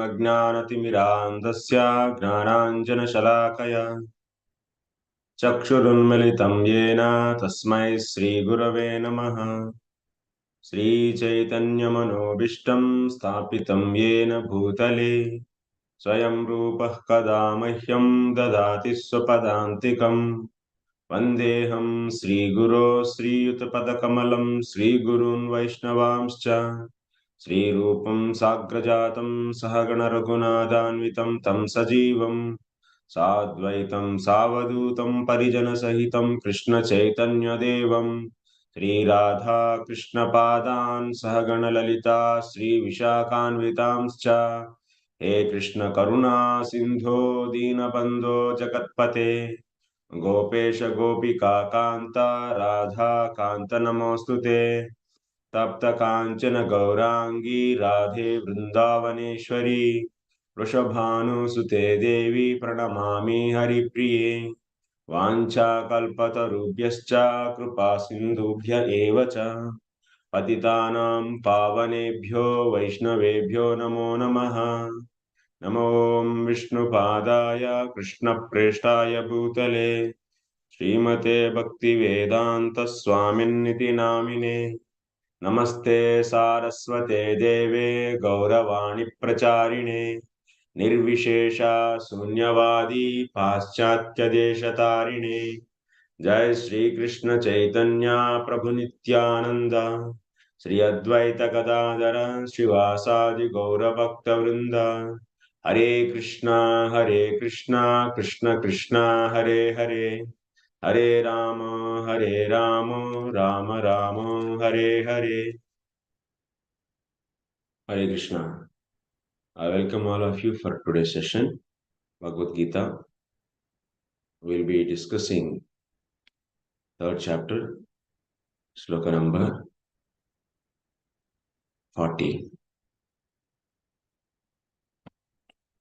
अज्ञानतिमिरान्धस्य ज्ञानाञ्जनशलाकया चक्षुरुन्मिलितं येन तस्मै श्रीगुरवे नमः। श्रीचैतन्यमनोभीष्टं स्थापितं येन भूतले स्वयं रूपः कदा मह्यं ददाति स्वपदान्तिकम्। वन्देऽहं श्रीगुरो श्रीयुतपदकमलं श्रीगुरून् वैष्णवांश्च श्रीरूपं साग्रजातं सहगणरघुनाथान्वितं तं सजीवं साद्वैतं सावधूतं परिजनसहितं कृष्णचैतन्यदेवं श्रीराधा कृष्णपादान् सहगणललिता श्रीविशाखान्वितांश्च। हे कृष्ण करुणा सिन्धो दीनबन्धो जगत्पते गोपेश गोपिका कांता राधा कांत नमोस्तुते। तप्त कांचन गौरांगी राधे वृंदावनेश्वरी वृषभानुसुते देवी प्रणमामि हरिप्रिये। वाञ्छाकल्पतरुभ्यश्च कृपा सिन्धुभ्य एव च पतितानां पावनेभ्यो वैष्णवेभ्यो नमो नमः। नमो विष्णुपादाय कृष्णप्रेष्ठाय भूतले श्रीमते भक्तिवेदांत स्वामिन्निति नामिने। नमस्ते सारस्वते देवे गौरवाणी प्रचारिणे निर्विशेषा शून्यवादी पाश्चात्य देशतारिणे। जय श्री कृष्ण चैतन्य प्रभु नित्यानंद श्री अद्वैत गदाधर श्रीवासादि गौरभक्तवृंद। हरे Krishna Krishna Krishna Hare Hare Hare Ram Ram Ram Hare Hare. Hare Krishna. I welcome all of you for today's session. Bhagavad Gita. We'll be discussing third chapter, sloka number 40.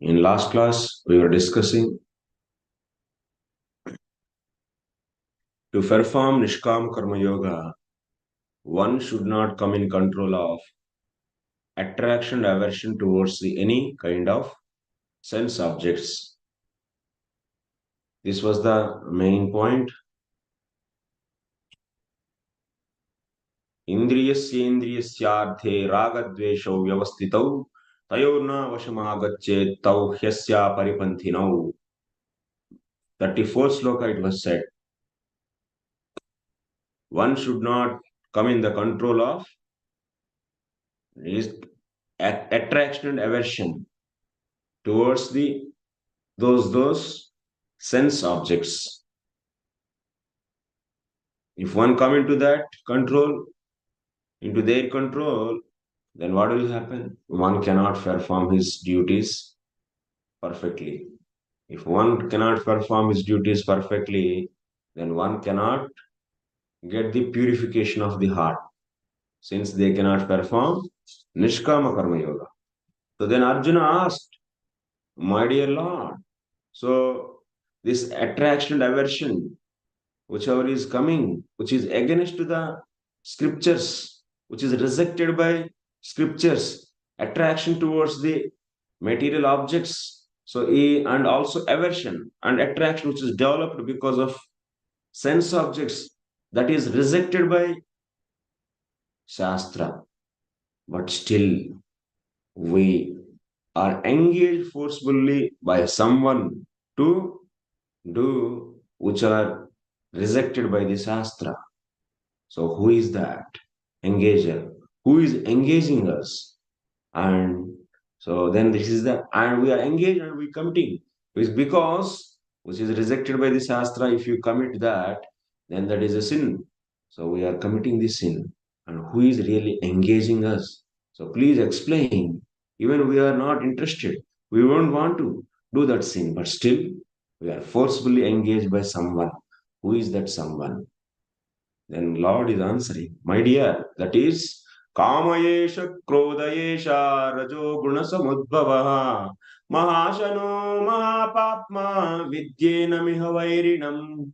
In last class, we were discussing to perform Nishkam Karma Yoga, one should not come in control of attraction and aversion towards any kind of sense objects. This was the main point. इंद्रियस्येन्द्रियस्यार्थे रागद्वेषौ व्यवस्थितौ तयोर्न वशमागच्छेत् तौ ह्यस्या परिपन्थिनौ. 34th sloka it was said, one should not come in the control of his attraction and aversion towards those sense objects. If one come into that control, into their control, then what will happen? One cannot perform his duties perfectly. If one cannot perform his duties perfectly, then one cannot get the purification of the heart, since they cannot perform Nishkama Karma Yoga. So then Arjuna asked, my dear Lord, so this attraction and aversion, whichever is coming, which is against to the scriptures, which is rejected by scriptures, attraction towards the material objects, so and also aversion and attraction which is developed because of sense objects, that is rejected by Shastra. But still we are engaged forcefully by someone to do which are rejected by the Shastra. So who is that engager? Who is engaging us? And so then this is the, and we are engaged and we committing. It's because which is rejected by the Shastra, if you commit that, then that is a sin. So we are committing the sin. And who is really engaging us? So please explain. Even we are not interested. We won't want to do that sin, but still we are forcefully engaged by someone. Who is that someone? Then Lord is answering, my dear, that is Kamayesha Krodayesha Rajo Gunasamudbhavaha Mahashano Mahapapma Vidyena Mihavairinam.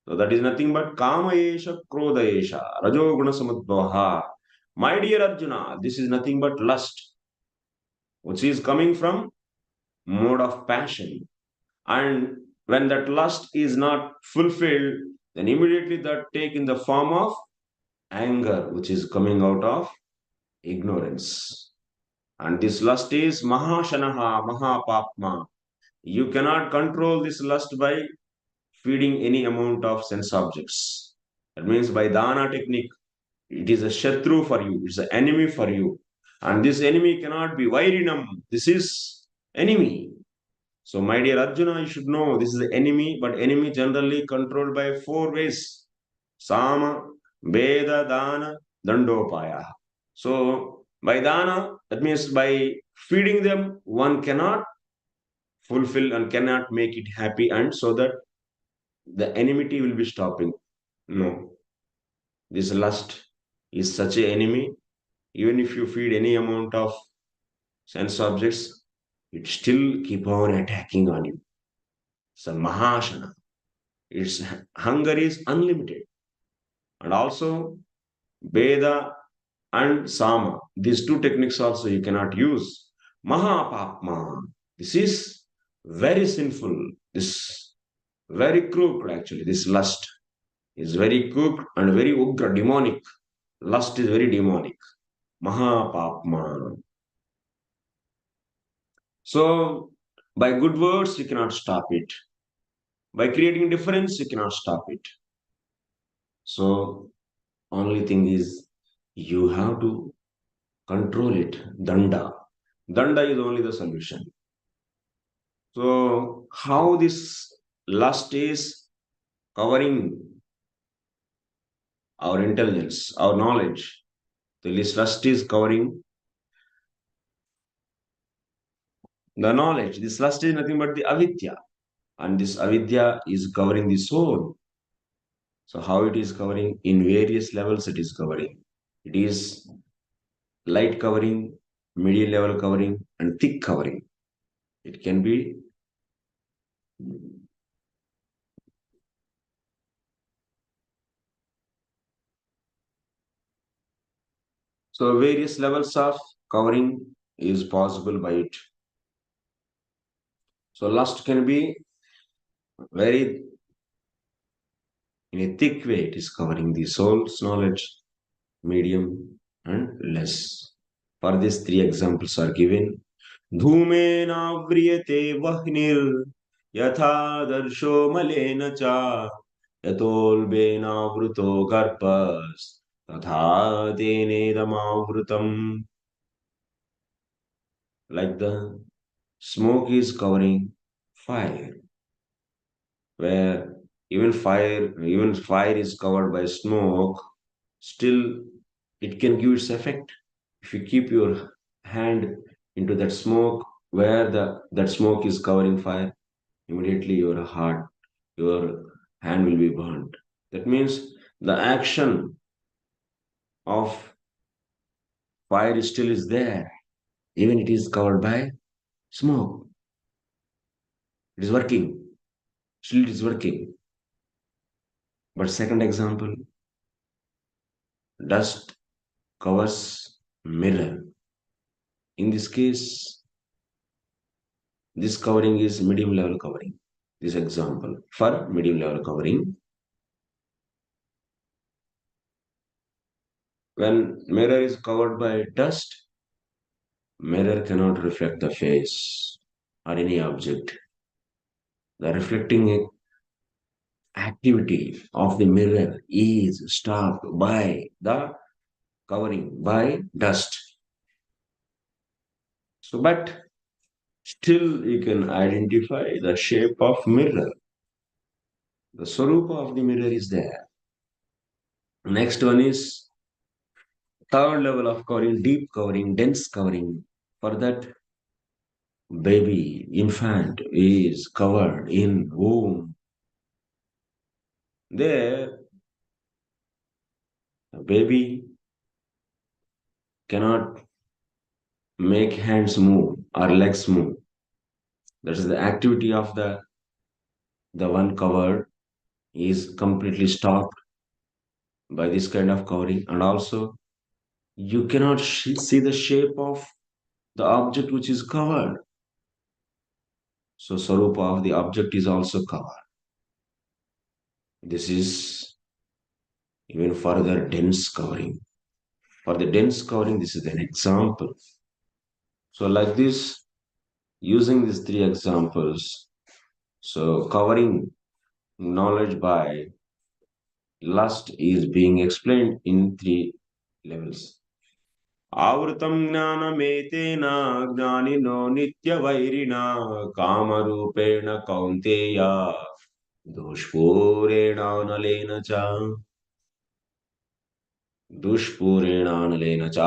So that is nothing but Kamayesha Krodayesha Rajo Gunasamudbhavaha. My dear Arjuna, this is nothing but lust. which is coming from mode of passion. And when that lust is not fulfilled, then immediately that take in the form of anger, which is coming out of ignorance. And this lust is mahashanaha, mahapapma. You cannot control this lust by feeding any amount of sense objects. That means by dana technique, it is a shatru for you, it's an enemy for you. And this enemy cannot be vairinam. This is enemy. So, my dear Arjuna, you should know this is the enemy, but enemy generally controlled by four ways: Sama, Veda, Dana, Dandopaya. So, by Dana, that means by feeding them, one cannot fulfill and cannot make it happy, and so that the enmity will be stopping. No, this lust is such an enemy. Even if you feed any amount of sense objects, it still keep on attacking on you. It's a Mahashana. Its hunger is unlimited. And also, Veda and Sama, these two techniques also you cannot use. Mahapapma, this is very sinful. This very crooked actually. This lust is very crooked and very ugra, demonic. Lust is very demonic. Mahapapma. So, by good words, you cannot stop it. By creating difference, you cannot stop it. So, only thing is you have to control it. Danda. Danda is only the solution. So, how this lust is covering our intelligence, our knowledge. This lust is covering the knowledge. This lust is nothing but the avidya. And this avidya is covering the soul. So, how it is covering? In various levels, it is covering. It is light covering, medium level covering, and thick covering. It can be so various levels of covering is possible by it. So lust can be very in a thick way. It is covering the soul's knowledge, medium, and less. For this, three examples are given. धूमेनाव्रियते वह्निर् यथा दर्शो मलेन च यतोल्बेनावृतो गर्भस् तथा तेनेदमावृतम्. Like the smoke is covering fire, where even fire is covered by smoke, still it can give its effect. If you keep your hand into that smoke, where that smoke is covering fire, immediately your hand will be burned. That means the action of fire still is there, even it is covered by smoke. It is working, still it is working. But second example, dust covers mirror. In this case, this covering is medium level covering. This example for medium level covering. When mirror is covered by dust, mirror cannot reflect the face or any object. The reflecting activity of the mirror is stopped by the covering, by dust. So, but still you can identify the shape of mirror. The swarupa of the mirror is there. Next one is third level of covering, deep covering, dense covering. For that, baby, infant is covered in womb. There, a baby cannot make hands move or legs move. That is the activity of the one covered is completely stopped by this kind of covering. And also, you cannot see the shape of the object which is covered. So Sarupa of the object is also covered. This is even further dense covering. For the dense covering, this is an example. So like this, using these three examples, so covering knowledge by lust is being explained in three levels. आवृतं ज्ञानमेतेन ज्ञानिनो नित्यवैरिणा कामरूपेण कौन्तेय दुष्पूरेणानलेन च दुष्पूरेणानलेन च.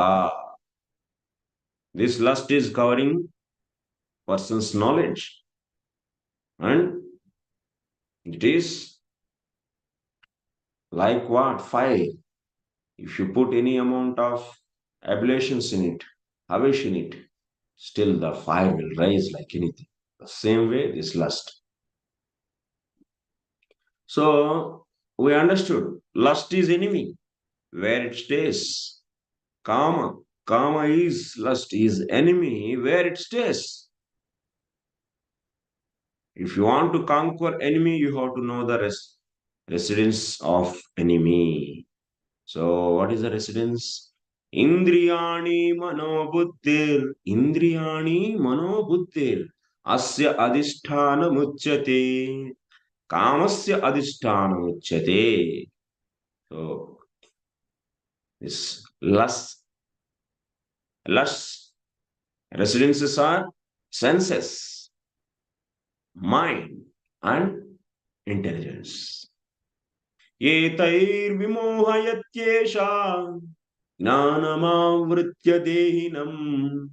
This lust is covering person's knowledge, and it is like what? Fire. If you put any amount of ablations in it, havish in it, still the fire will rise like anything. The same way, this lust. So we understood lust is enemy where it stays. Kama is lust is enemy where it stays. If you want to conquer enemy, you have to know the residence of enemy. So what is the residence? Indriyani mano buddhir asya adhisthana muchyate kamasya adhisthana muchyate. So this lust residences are senses, mind, and intelligence. एतैर्विमोहयत्येषा ज्ञानमावृत्य देहिनम्.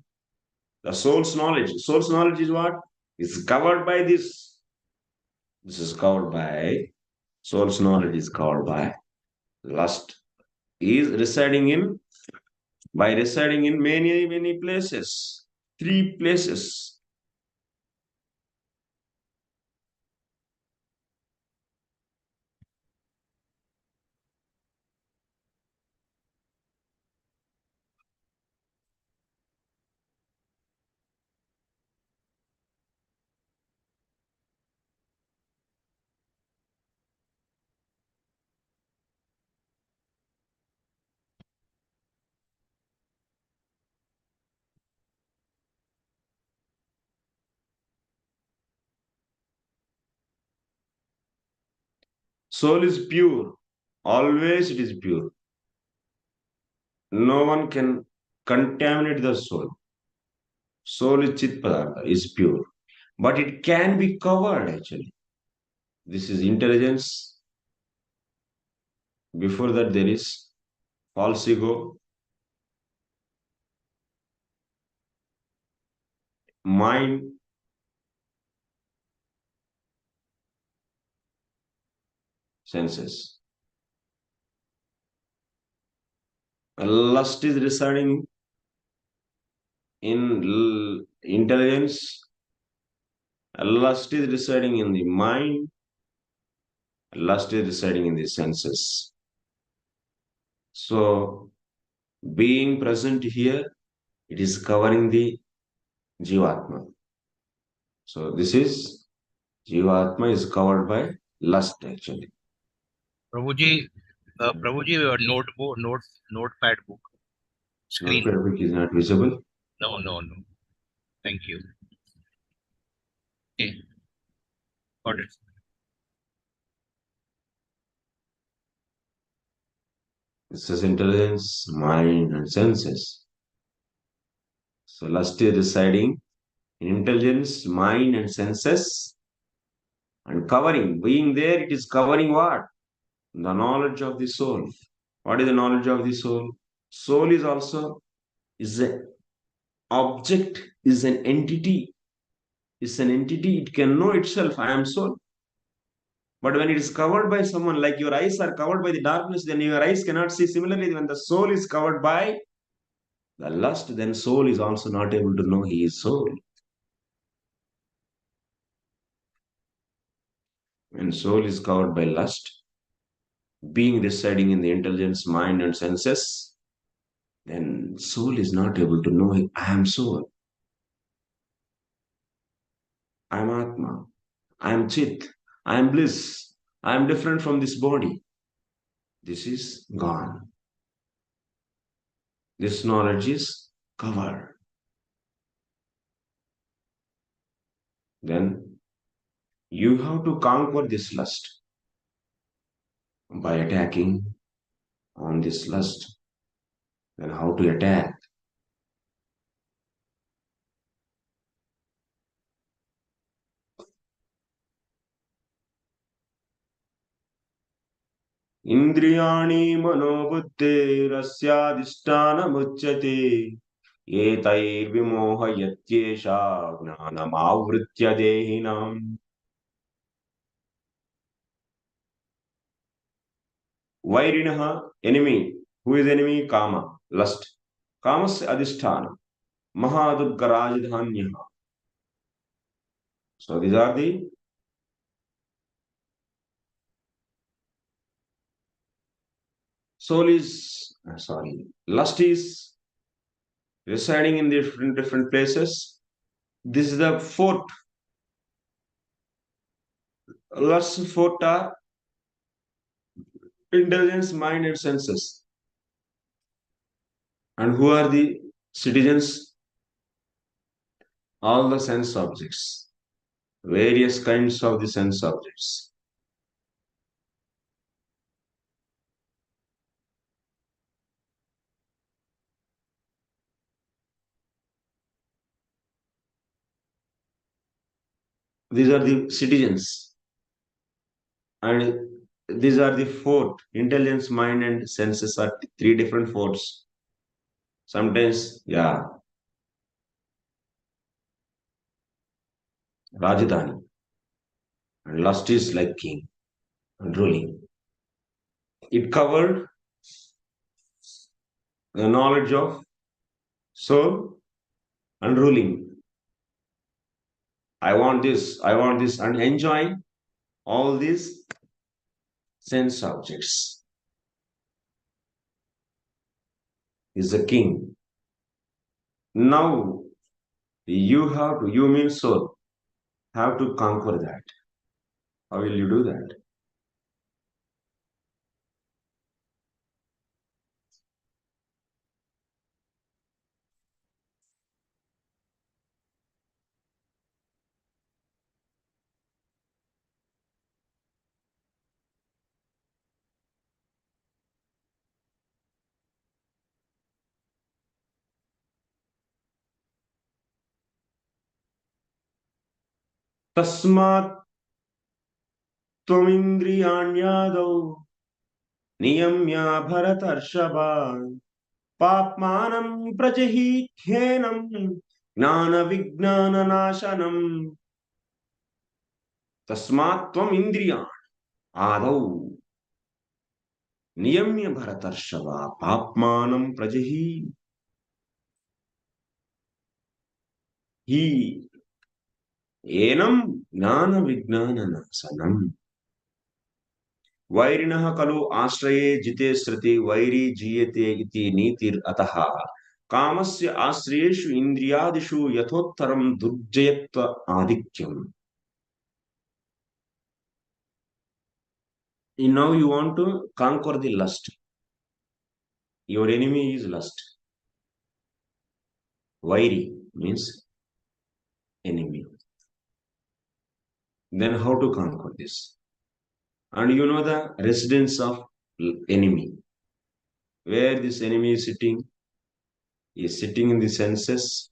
The soul's knowledge. Soul's knowledge is what? Is covered by this. This is covered by, soul's knowledge is covered by lust. Is residing in, by residing in many, many places. Three places. Soul is pure. Always it is pure. No one can contaminate the soul. Soul is chit padartha, is pure. But it can be covered actually. This is intelligence. Before that, there is false ego, mind, senses. Lust is residing in intelligence. Lust is residing in the mind. Lust is residing in the senses. So, being present here, it is covering the Jivatma. So, this is Jivatma is covered by lust actually. Prabhuji, Prabhuji, your notepad book screen. Notepad book is not visible. No. Thank you. Okay. Got it. This is intelligence, mind, and senses. So lust is residing in intelligence, mind, and senses, and covering. Being there, it is covering what? The knowledge of the soul. What is the knowledge of the soul? Soul is also is an object, is an entity. It's an entity. It can know itself. I am soul. But when it is covered by someone, like your eyes are covered by the darkness, then your eyes cannot see. Similarly, when the soul is covered by the lust, then soul is also not able to know he is soul. When soul is covered by lust, being residing in the intelligence, mind, and senses, then soul is not able to know I am soul. I am Atma. I am Chit. I am bliss. I am different from this body. This is gone. This knowledge is covered. Then you have to conquer this lust by attacking on this lust. Then how to attack? Indriyani मनोबुद्धेरस्याधिष्ठानमुच्यते एतैर्विमोहयत्येषा ज्ञानमावृत्य देहिनाम्. Vairinah, enemy. Who is enemy? Kama, lust. Kamasya adhisthana. Mahaduggarajadhanya. So these are the soul is, lust is residing in different places. This is the fourth. Lust fourth are intelligence, mind, and senses. And who are the citizens? All the sense objects, various kinds of the sense objects. These are the citizens. And these are the fourth. Intelligence, mind, and senses are three different forts. Sometimes, yeah, Rajadhani. And lust is like king and ruling. It covered the knowledge of soul and ruling. I want this, and enjoying all these sense objects. Is the king. Now you mean soul, have to conquer that. How will you do that? Tasmat त्वमिन्द्रियाण्यादौ नियम्य भरतर्षभा पाप्मानं प्रजहीह्येनं ज्ञानविज्ञाननाशनम्. तस्मात् त्वम् इन्द्रियाणि आदौ नियम्य भरतर्षभा पाप्मानं एनं ज्ञानविज्ञाननाशनम्. वैरिणः खलु आश्रये जिते श्रुति vary जीयते इति नीतिर् अतः कामस्य आश्रयेषु इन्द्रियादिषु यथोत्तरं दुर्जयत्व आधिक्यम्. Now you want to conquer the lust. Your enemy is lust. Vairi means enemy. Then how to conquer this? And you know the residence of enemy. Where this enemy is sitting? He is sitting in the senses,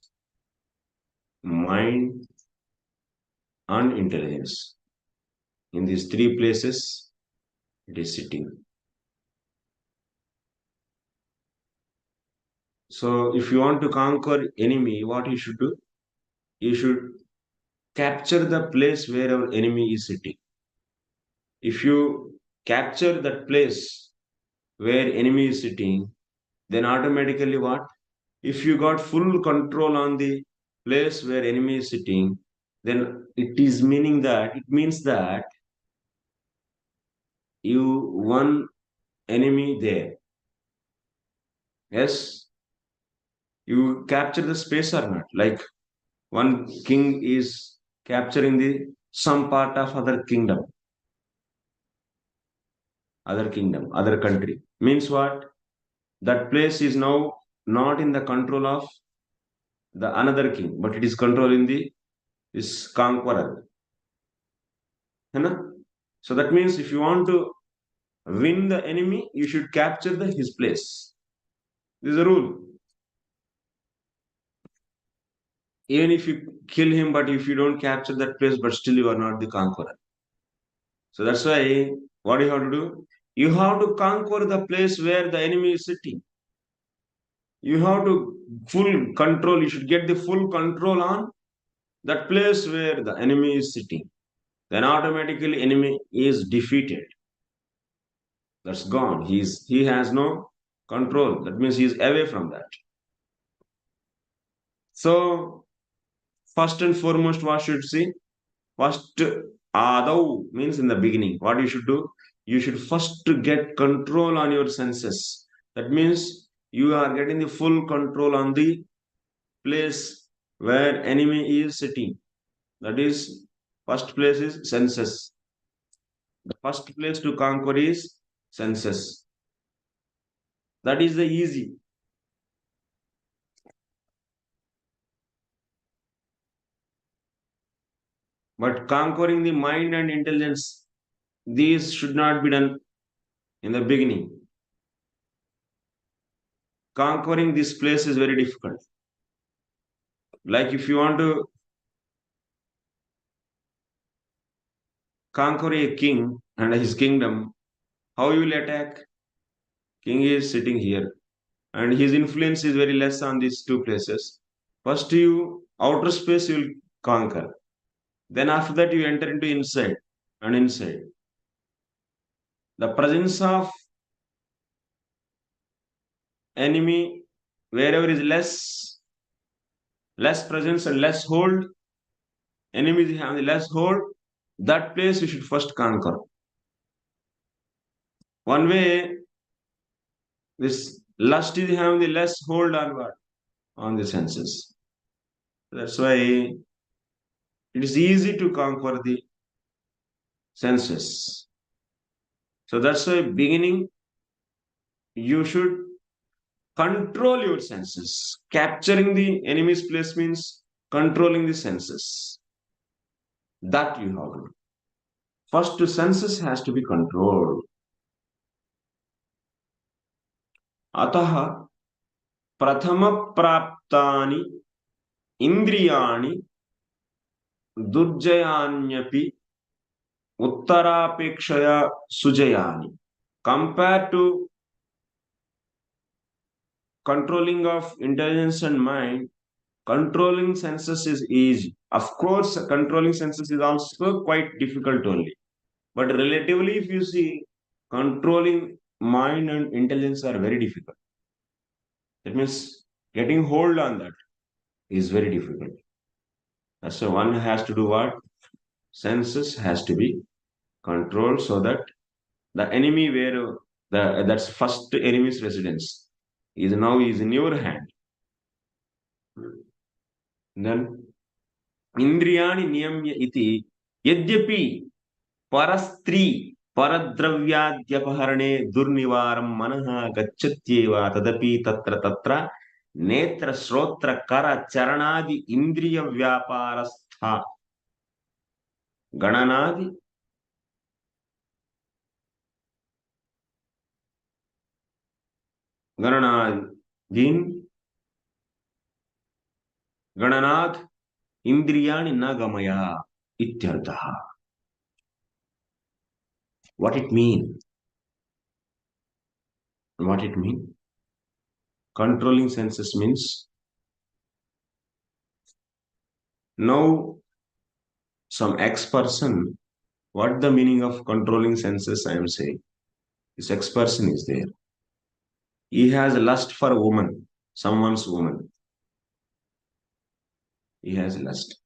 mind, and intelligence. In these three places, it is sitting. So if you want to conquer enemy, what you should do? You should capture the place where our enemy is sitting. If you capture that place where enemy is sitting, then automatically what? If you got full control on the place where enemy is sitting, then it means that you won enemy there. Yes, you capture the space or not. Like one king is capturing the some part of other kingdom, other country. Means what? That place is now not in the control of the another king, but it is controlling the this conqueror. है ना? So that means if you want to win the enemy, you should capture his place. This is a rule. Even if you kill him, but if you don't capture that place, but still you are not the conqueror. So that's why what you have to do? You have to conquer the place where the enemy is sitting. You have to full control. You should get the full control on that place where the enemy is sitting. Then automatically enemy is defeated. That's gone. He has no control. That means he is away from that. So first and foremost, what should see? First, Adau means in the beginning. What you should do? You should first get control on your senses. That means you are getting the full control on the place where enemy is sitting. That is, first place is senses. The first place to conquer is senses. That is the easy. But conquering the mind and intelligence, these should not be done in the beginning. Conquering this place is very difficult. Like if you want to conquer a king and his kingdom, how you will attack? King is sitting here and his influence is very less on these two places. First you outer space you will conquer. Then after that you enter into inside and inside. The presence of enemy wherever is less presence and less hold, enemies have the less hold, that place you should first conquer. One way, this lust is having the less hold on what? On the senses. That's why it is easy to conquer the senses. So that's why beginning you should control your senses. Capturing the enemy's place means controlling the senses. That you have to do. First, the senses has to be controlled. अतः प्रथमप्राप्तानि इन्द्रियाणि दुर्जयान्यपि उत्तरापेक्षया सुजयानि. Compared to controlling of intelligence and mind, controlling senses is easy. Of course, controlling senses is also quite difficult only. But relatively, if you see, controlling mind and intelligence are very difficult. That means getting hold on that is very difficult. So one has to do what? Senses has to be controlled so that the enemy where that's first enemy's residence is now is in your hand. Then Indriyani niyamya iti yadyapi parastri paradravyadyapaharane durnivaram manaha gacchatyeva tadapi tatra tatra netra shrotra kara charanadi indriya vyaparastha gananadi gananadin gananad indriyani na gamaya ityartha. What it mean? What it mean? Controlling senses means now some X person, what the meaning of controlling senses I am saying? This X person is there. He has a lust for a woman, someone's woman. He has lust.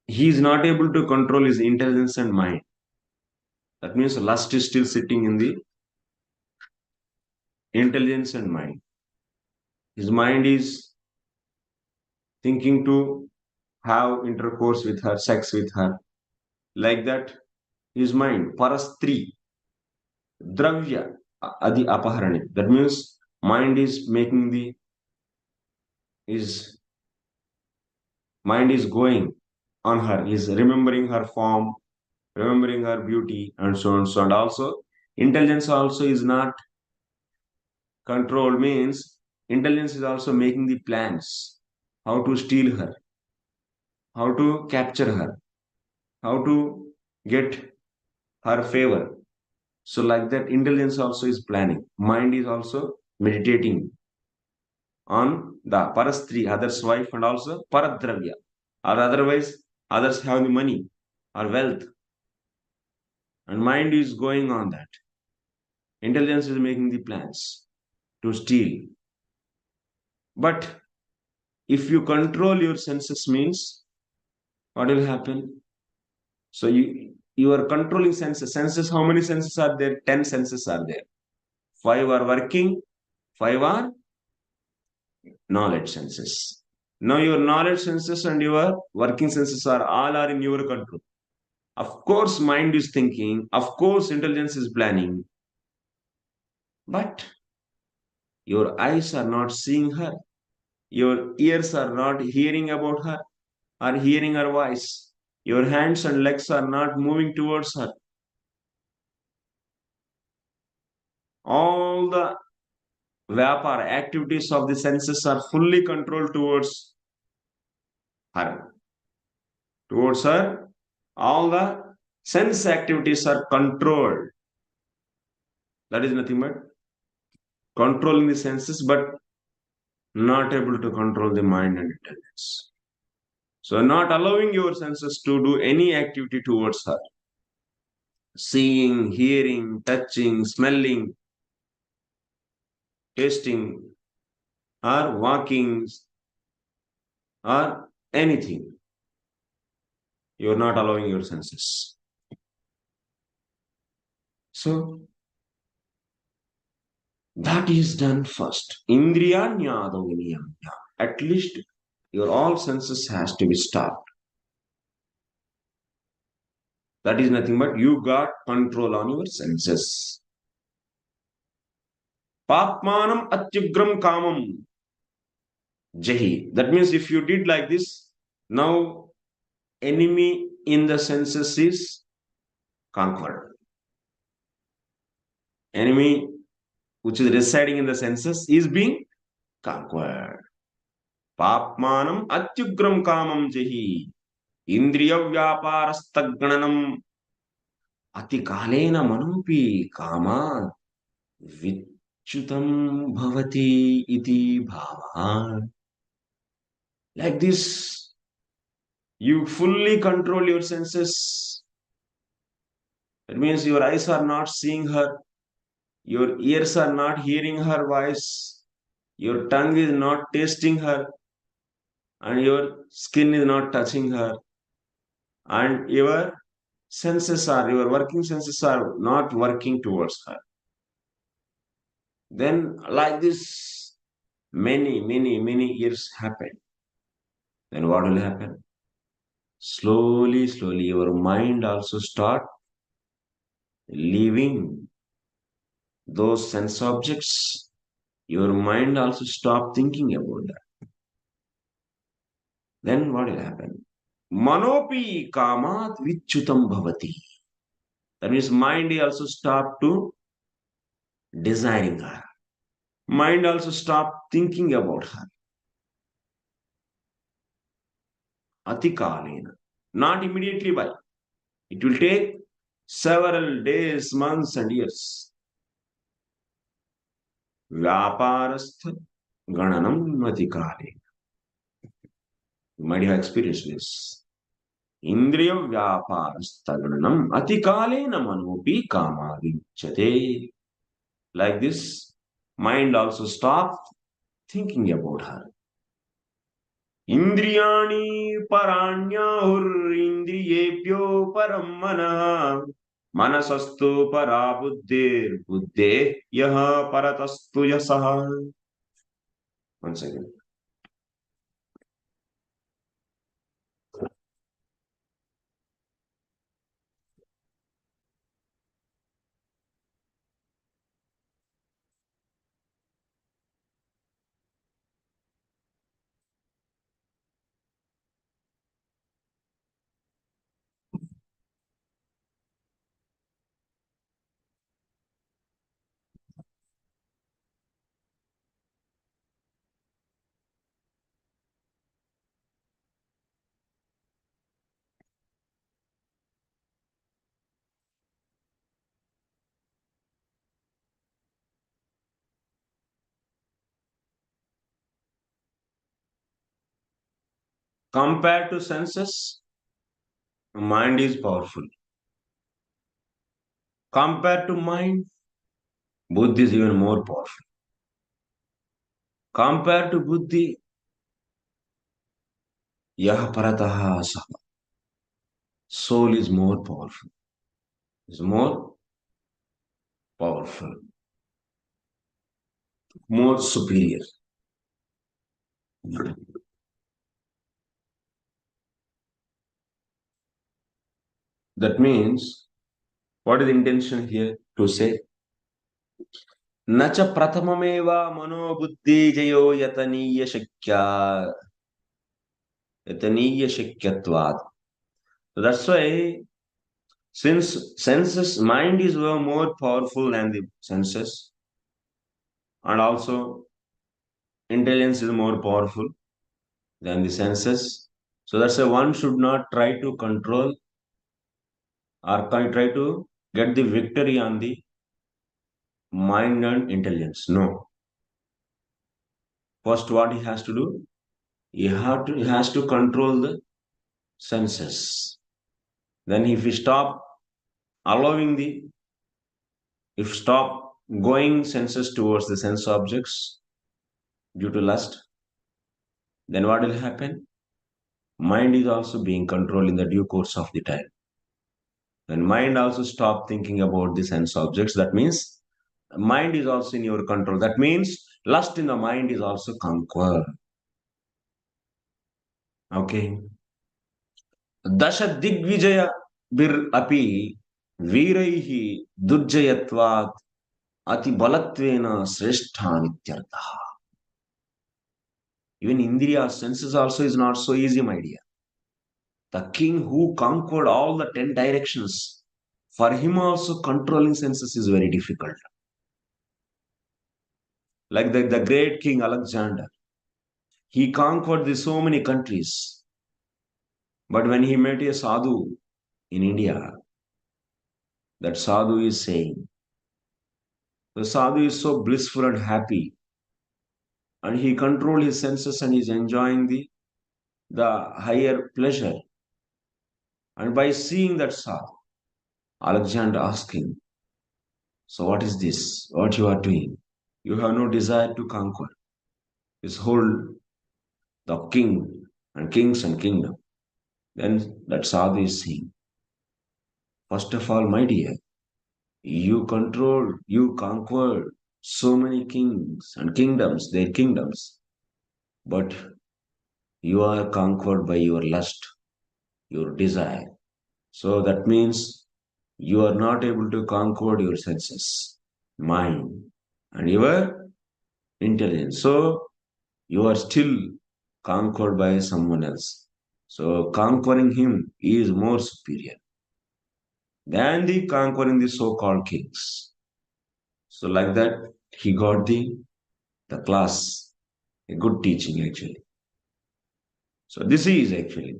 He is not able to control his intelligence and mind. That means lust is still sitting in the intelligence and mind. His mind is thinking to have intercourse with her, sex with her. Like that, his mind, parastri, dravya, adi apaharani. That means mind is making the, his mind is going on her, is remembering her form, remembering her beauty, and so on. So, and also, intelligence also is not control, means intelligence is also making the plans, how to steal her, how to capture her, how to get her favor. So, like that, intelligence also is planning. Mind is also meditating on the parastri, other's wife, and also paradravya, or otherwise, others have the money or wealth, and mind is going on that. Intelligence is making the plans to steal. But if you control your senses, means what will happen? So you are controlling senses. Senses, how many senses are there? 10 senses are there. 5 are working, 5 are knowledge senses. Now your knowledge senses and your working senses are all are in your control. Of course, mind is thinking. Of course, intelligence is planning. But your eyes are not seeing her. Your ears are not hearing about her or hearing her voice. Your hands and legs are not moving towards her. All the Vyapar activities of the senses are fully controlled towards her. Towards her, all the sense activities are controlled. That is nothing but controlling the senses, but not able to control the mind and intelligence. So, not allowing your senses to do any activity towards her. Seeing, hearing, touching, smelling, tasting, or walking, or anything. You are not allowing your senses. So, that is done first. Indriyanyado niyamya. At least your all senses has to be stopped. That is nothing but you got control on your senses. Papmanam atyugram kamam jahi. That means if you did like this, now enemy in the senses is conquered. Enemy which is residing in the senses is being conquered. Papmanam atyugram kamam jahi. Indriya vyaparastaggananam ati kalena manopi kama vichutam bhavati iti bhava. Like this, you fully control your senses. That means your eyes are not seeing her, your ears are not hearing her voice, your tongue is not tasting her, and your skin is not touching her, and your senses are, your working senses are not working towards her. Then, like this, many years happen. Then what will happen? Slowly, your mind also start leaving those sense objects. Your mind also stop thinking about that. Then what will happen? Manopi kamat vichutam bhavati. That means mind also stop to desiring her. Mind also stop thinking about her. Atikalena. Not immediately by. It will take several days, months, and years. Vyaparastha gananam atikale. You might have experienced this. Indriya vyaparastha gananam atikalena manopi kama vichate. Like this, mind also stops thinking about her. Indriyani paranyahur indriyebhyo param manah. Manasastu para buddhir buddhe yaha paratastu yasaha. Once again. Compared to senses, mind is powerful. Compared to mind, buddhi is even more powerful. Compared to buddhi, yah parataha saha. Soul is more powerful. Is more powerful, more superior. That means, what is the intention here to say? Nacha prathamameva manobuddhi jayo yataniya shakyatvad. So that's why, since senses, mind is more powerful than the senses, and also intelligence is more powerful than the senses. So that's why one should not try to control or try to get the victory on the mind and intelligence. No. First, what he has to do, he has to control the senses. Then, if we stop allowing the, if stop going senses towards the sense objects due to lust, then what will happen? Mind is also being controlled in the due course of the time. When mind also stop thinking about the sense objects, that means mind is also in your control. That means lust in the mind is also conquered. Okay. Dasha Digvijaya Bir Api Viraihi Durjayatvat Ati Balatvena Sreshtha Nityartha. Even Indriya senses also is not so easy, my dear. The king who conquered all the 10 directions, for him also controlling senses is very difficult. Like the great king Alexander, he conquered so many countries. But when he met a sadhu in India, that sadhu is saying, the sadhu is so blissful and happy, and he controlled his senses and is enjoying the higher pleasure. And by seeing that sadhu, Alexander asked him, so what is this? What you are doing? You have no desire to conquer this whole the king and kings and kingdom. Then that sadhu is saying, first of all, my dear, you controlled, you conquered so many kings and kingdoms, their kingdoms, but you are conquered by your lust, your desire. So that means you are not able to conquer your senses, mind, and your intelligence. So you are still conquered by someone else. So conquering him is more superior than the conquering the so-called kings. So like that, he got the class, a good teaching actually. So this is actually,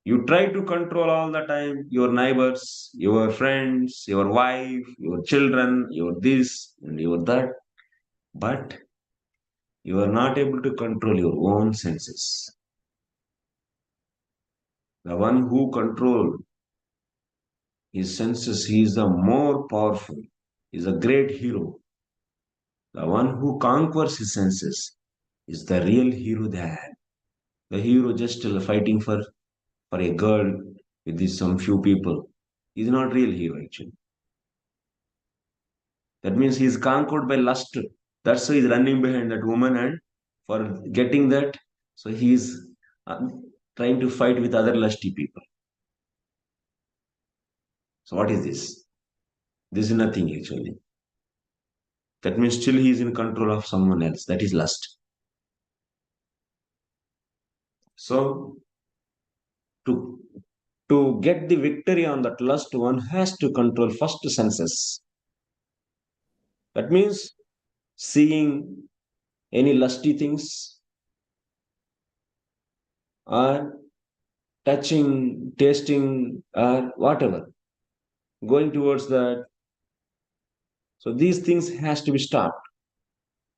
you try to control all the time your neighbors, your friends, your wife, your children, your this and your that, but you are not able to control your own senses. The one who controls his senses, he is the more powerful, he is a great hero. The one who conquers his senses is the real hero there. The hero just fighting for a girl with some few people. He's not real hero actually. That means he's conquered by lust. That's why he's running behind that woman, and for getting that, so he's uh, trying to fight with other lusty people. So what is this? This is nothing actually. That means still he is in control of someone else. That is lust. So to to get the victory on that lust, one has to control first senses. That means seeing any lusty things or touching, tasting, or whatever, going towards that. So these things has to be stopped.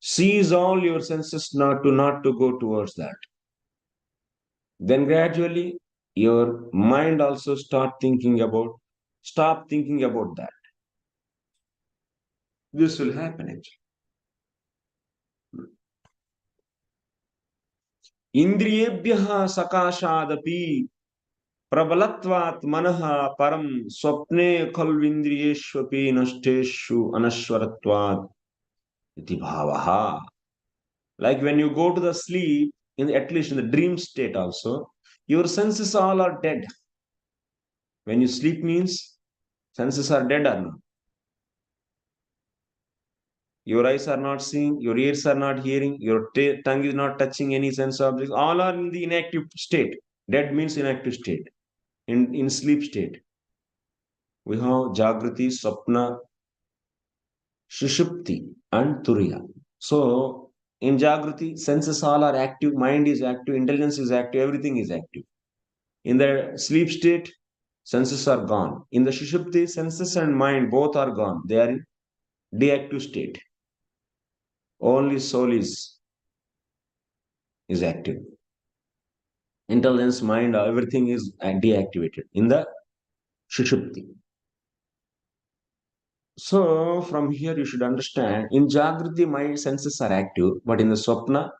Seize all your senses not to go towards that. Then gradually your mind also stop thinking about that. This will happen actually. Indriyebhyah sakashadapi प्रबलत्वात् मनः परम स्वप्ने खल्विन्द्रियेष्वपि नष्टेषु अनश्वरत्वात् इति भावः. Like when you go to the sleep, at least in the dream state also, your senses all are dead. When you sleep means senses are dead or not. Your eyes are not seeing, your ears are not hearing, your tongue is not touching any sense objects. All are in the inactive state. Dead means inactive state. In sleep state. We have Jagrati, Sapna, Shushupti, and Turiya. So, in Jagrati, senses all are active, mind is active, intelligence is active, everything is active. In the sleep state, senses are gone. In the Shushupti, senses and mind both are gone. They are in deactive state. Only soul is active. Intelligence, mind, everything is deactivated in the Shushupti. So, from here you should understand, in Jagrati, mind senses are active, but in the Swapna,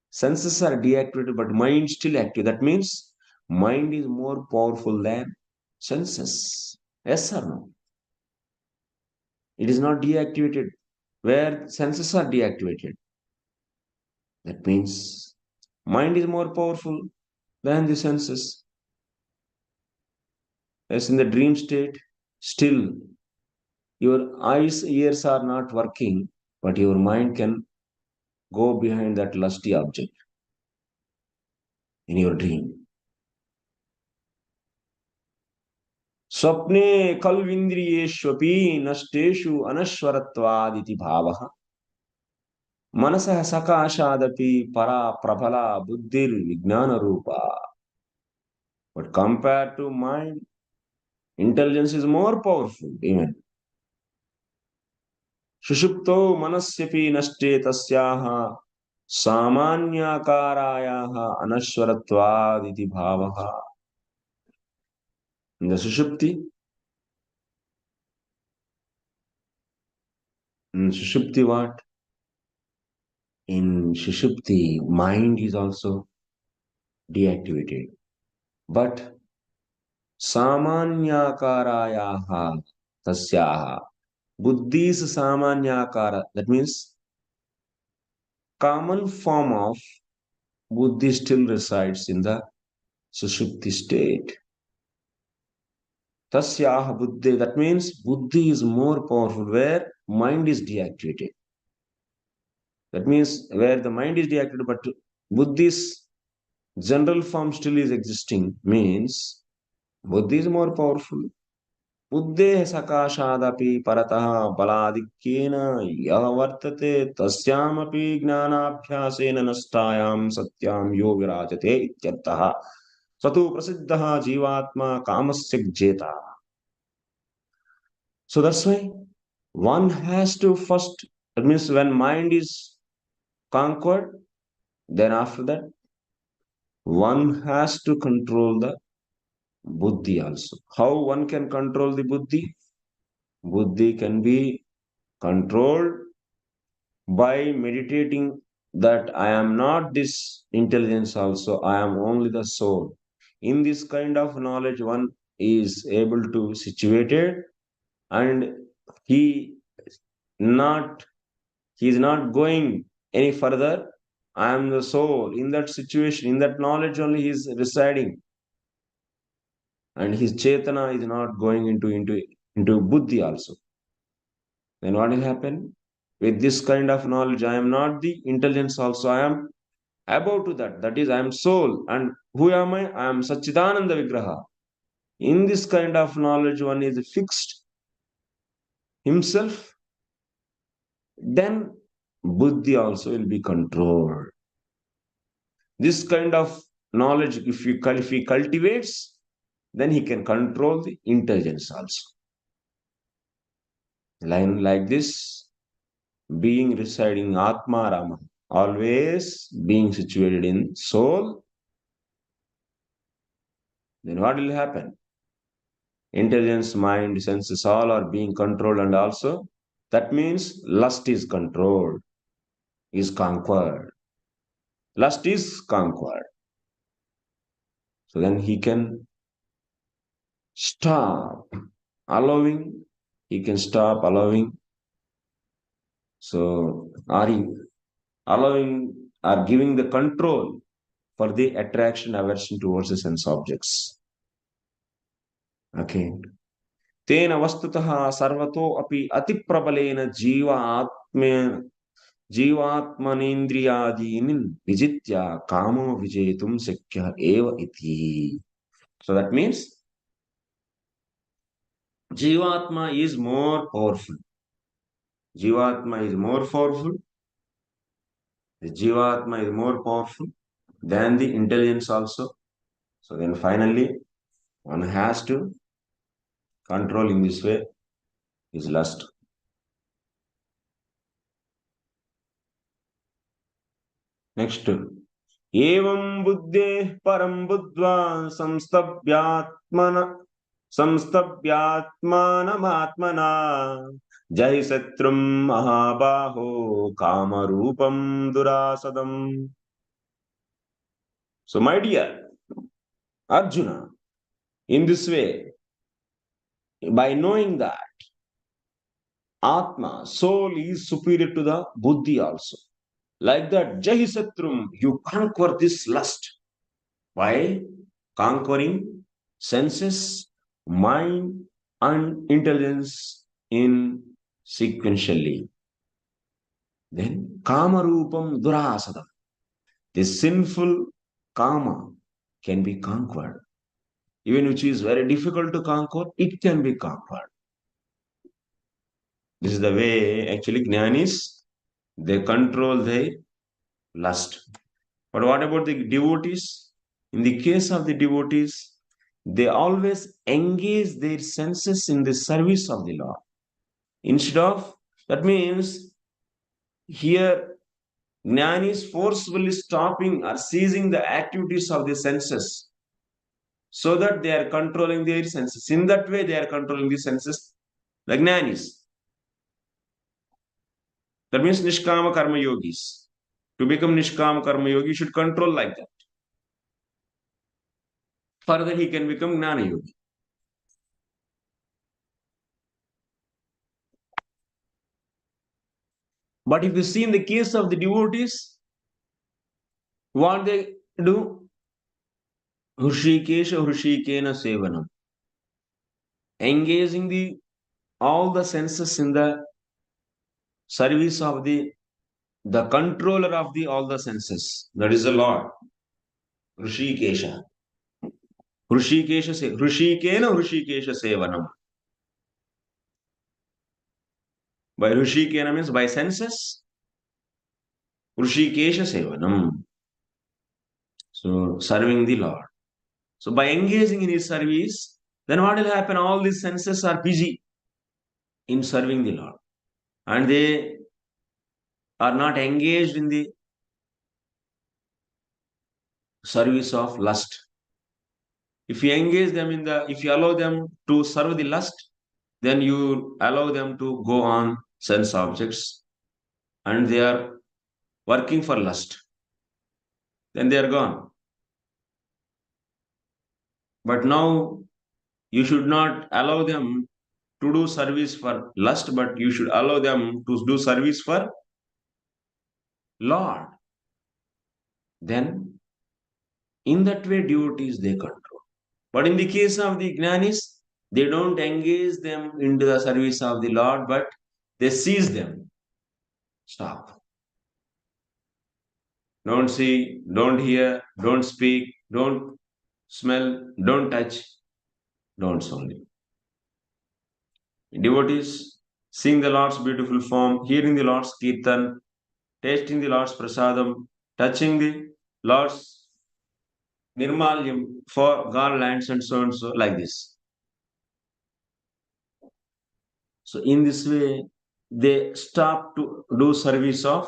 senses are deactivated, but mind still active. That means mind is more powerful than senses. Yes or no? It is not deactivated where senses are deactivated. That means mind is more powerful than the senses. As in the dream state, still your eyes, ears are not working, but your mind can go behind that lusty object in your dream. स्वप्ने खल्विन्द्रियेष्वपि नष्टेषु अनश्वरत्वादिति भावः मनसः सकाशादपि परा प्रबला बुद्धिर्विज्ञानरूपा. But compared to mind, intelligence is more powerful even. सुषुप्तो मनस्यपि नष्टे तस्याः सामान्याकारायाः अनश्वरत्वादिति भावः. In the Sushupti what? In Sushupti, mind is also deactivated. But samanyakarayaha tasyaha. Buddhi is samanyakara. That means common form of buddhi still resides in the Sushupti state. Tasyaha buddhi. That means buddhi is more powerful where mind is deactivated. That means where the mind is deactivated, but buddhi's general form still is existing, means buddhi is more powerful. बुद्धेः सकाशादपि परतः बलाधिक्येन यः वर्तते तस्यामपि ज्ञानाभ्यासेन नष्टायां सत्यां यो विराजते इत्यर्थः. स तु प्रसिद्धः जीवात्मा कामस्य जेता. So that's why one has to first, that means when mind is conquered, then after that one has to control the buddhi also. How one can control the buddhi? Buddhi can be controlled by meditating that I am not this intelligence also, I am only the soul. In this kind of knowledge, one is able to situate it, and he not he is not going any further. I am the soul. In that situation, in that knowledge only he is residing, and his chetana is not going into buddhi also. Then what will happen? With this kind of knowledge, I am not the intelligence also, I am above to that. That is, I am soul. And who am I? I am Satchidananda Vigraha. In this kind of knowledge, one is fixed himself, then buddhi also will be controlled. This kind of knowledge, if he cultivates, then he can control the intelligence also. Like this, being residing Atma Rama, always being situated in soul, then what will happen? Intelligence, mind, senses, all are being controlled, and also that means lust is controlled, is conquered. Lust is conquered. So then he can stop allowing, he can stop allowing. So are you allowing or giving the control for the attraction, aversion towards the sense objects? Okay. तेन वस्तुतः सर्वतो अपि अतिप्रबलेन जीवात्मनेन्द्रियादीन् विजित्य कामो विजेतुं शक्यः एव इति. So that means Jivatma is more powerful. Jivatma is more powerful. The Jivatma is more powerful than the intelligence also. So then finally, one has to control in this way his lust. Next, एवं बुद्धेः परं बुद्ध्वा संस्तभ्यात्मानमात्मना जहि शत्रुं महाबाहो कामरूपं दुरासदम्. So my dear Arjuna, in this way, by knowing that Atma, soul, is superior to the Buddhi also, like that Jahi Satrum, you conquer this lust by conquering senses, mind, and intelligence in sequentially. Then Kama Rupam Durasadam, the sinful Kama can be conquered. Even which is very difficult to conquer, it can be conquered. This is the way actually Jnanis, they control their lust. But what about the devotees? In the case of the devotees, they always engage their senses in the service of the Lord. Instead of, that means here Jnani is forcefully stopping or seizing the activities of the senses so that they are controlling their senses. In that way, they are controlling the senses, the Jnanis. That means Nishkama Karma Yogis. To become Nishkama Karma Yogi, you should control like that. Further, he can become Gnana Yogi. But if you see in the case of the devotees, what they do? Hrishikesha Hrishikena Sevanam. Engaging all the senses in the service of the controller of all the senses. That is the Lord. Hrishikesha. Hrishikena Hrishikesha Sevanam. By Hrishikena means by senses. Hrishikesha Sevanam. So serving the Lord. So by engaging in his service, then what will happen? All these senses are busy in serving the Lord. And they are not engaged in the service of lust. If you engage them if you allow them to serve the lust, then you allow them to go on sense objects and they are working for lust. Then they are gone. But now you should not allow them to do service for lust, but you should allow them to do service for Lord. Then in that way, devotees they control. But in the case of the Jnanis, they don't engage them into the service of the Lord, but they seize them. Stop. Don't see, don't hear, don't speak, don't smell, don't touch, don't only. Devotees seeing the Lord's beautiful form, hearing the Lord's kirtan, tasting the Lord's prasadam, touching the Lord's nirmalyam for garlands and so like this. So in this way, they stop to do service of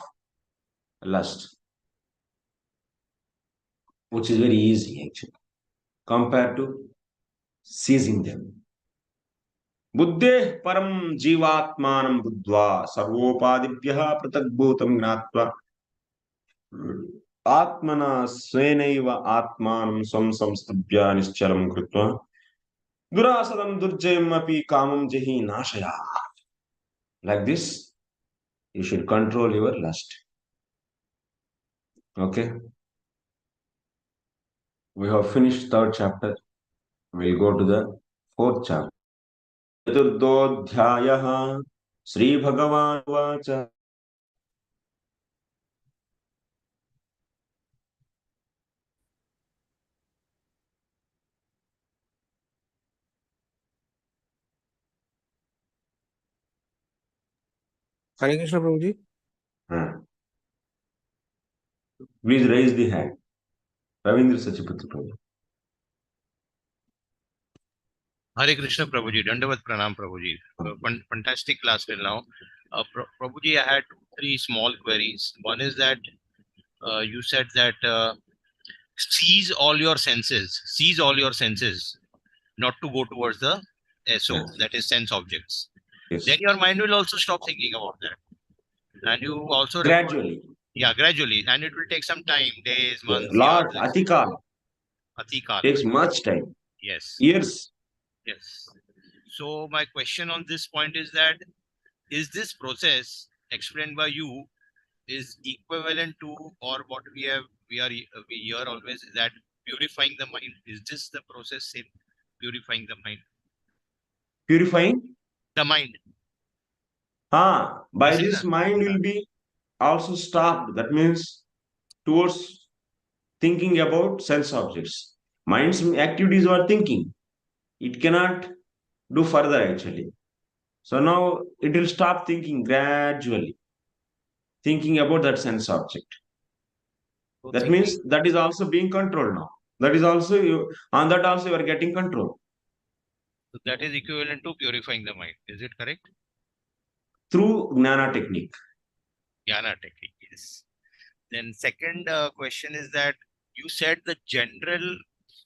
lust, which is very easy actually, compared to seizing them. Buddhe param jivatmanam buddhva sarvopadibhyah pratagbotam gnatva atmana svenaiva atmanam swam samstabhya nischalam krutva durasadam durjayam api kamam jahi nashaya. Like this, you should control your lust. Okay? We have finished third chapter. We'll go to the fourth chapter. चतुर्थोऽध्यायः श्रीभगवानुवाच Hare Krishna, Prabhuji. Please raise the hand. Ravindra Sachipati Prabhu. Hare Krishna, Prabhuji. Dandavat Pranam, Prabhuji. Fantastic class till now. Prabhuji, I had three small queries. One is that you said that seize all your senses, not to go towards the SO, Yes. that is sense objects. Yes. Then your mind will also stop thinking about that. And you also Gradually. gradually. And it will take some time, days, months, Lot, years. Atikal. Atikal. Takes much time. Yes. Years. Yes. So my question on this point is that, is this process explained by you is equivalent to, or what we hear always, that purifying the mind? Is this the process same, purifying the mind? Purifying? The mind. By this mind will be also stopped. That means towards thinking about sense objects. Mind's activities are thinking. It cannot do further actually. So now it will stop thinking gradually. Thinking about that sense object. So That thinking- means that is also being controlled now. That is also on that also you are getting control. So that is equivalent to purifying the mind. Is it correct? Through Gnana technique. Jnana technique, yes. Then second question is that you said the general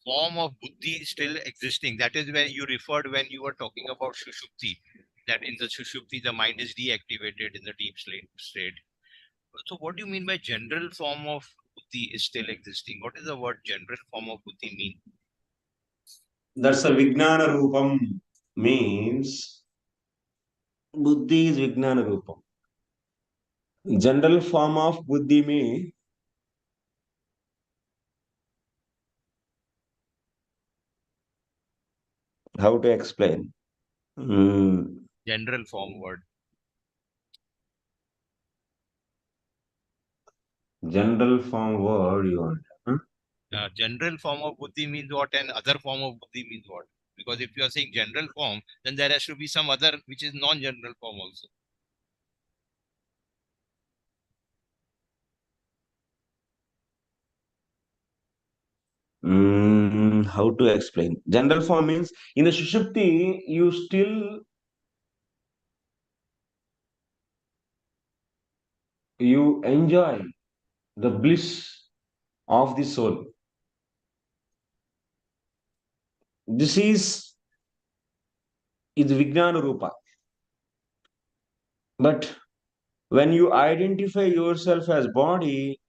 form of buddhi is still existing. That is where you referred when you were talking about Shushupti, that in the Shushupti the mind is deactivated in the deep state. So what do you mean by general form of buddhi is still existing? What does the word general form of buddhi mean? That's a Vijnana Rupam, means Buddhi is Vijnana Rupam. General form of Buddhi means how to explain? General form word. General form word you want. General form of buddhi means what, and other form of buddhi means what? Because if you are saying general form, then there has to be some other which is non-general form also. How to explain? General form means in the Shushupti, you still enjoy the bliss of the soul. This is Vijnana Rupa. But when you identify yourself as body,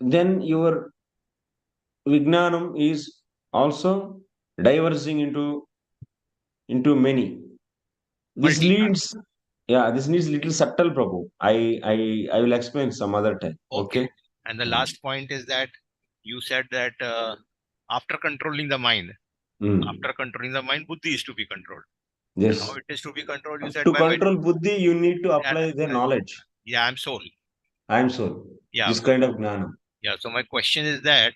then your Vijnanam is also diverging into many. This leads, this needs little subtle, Prabhu. I will explain some other time. Okay. And the last point is that you said that after controlling the mind, buddhi is to be controlled. Yes. And how it is to be controlled? You said To control buddhi, you need to apply the knowledge. Yeah, I'm soul. I am soul. Yeah. This kind of gnana. Yeah. So my question is that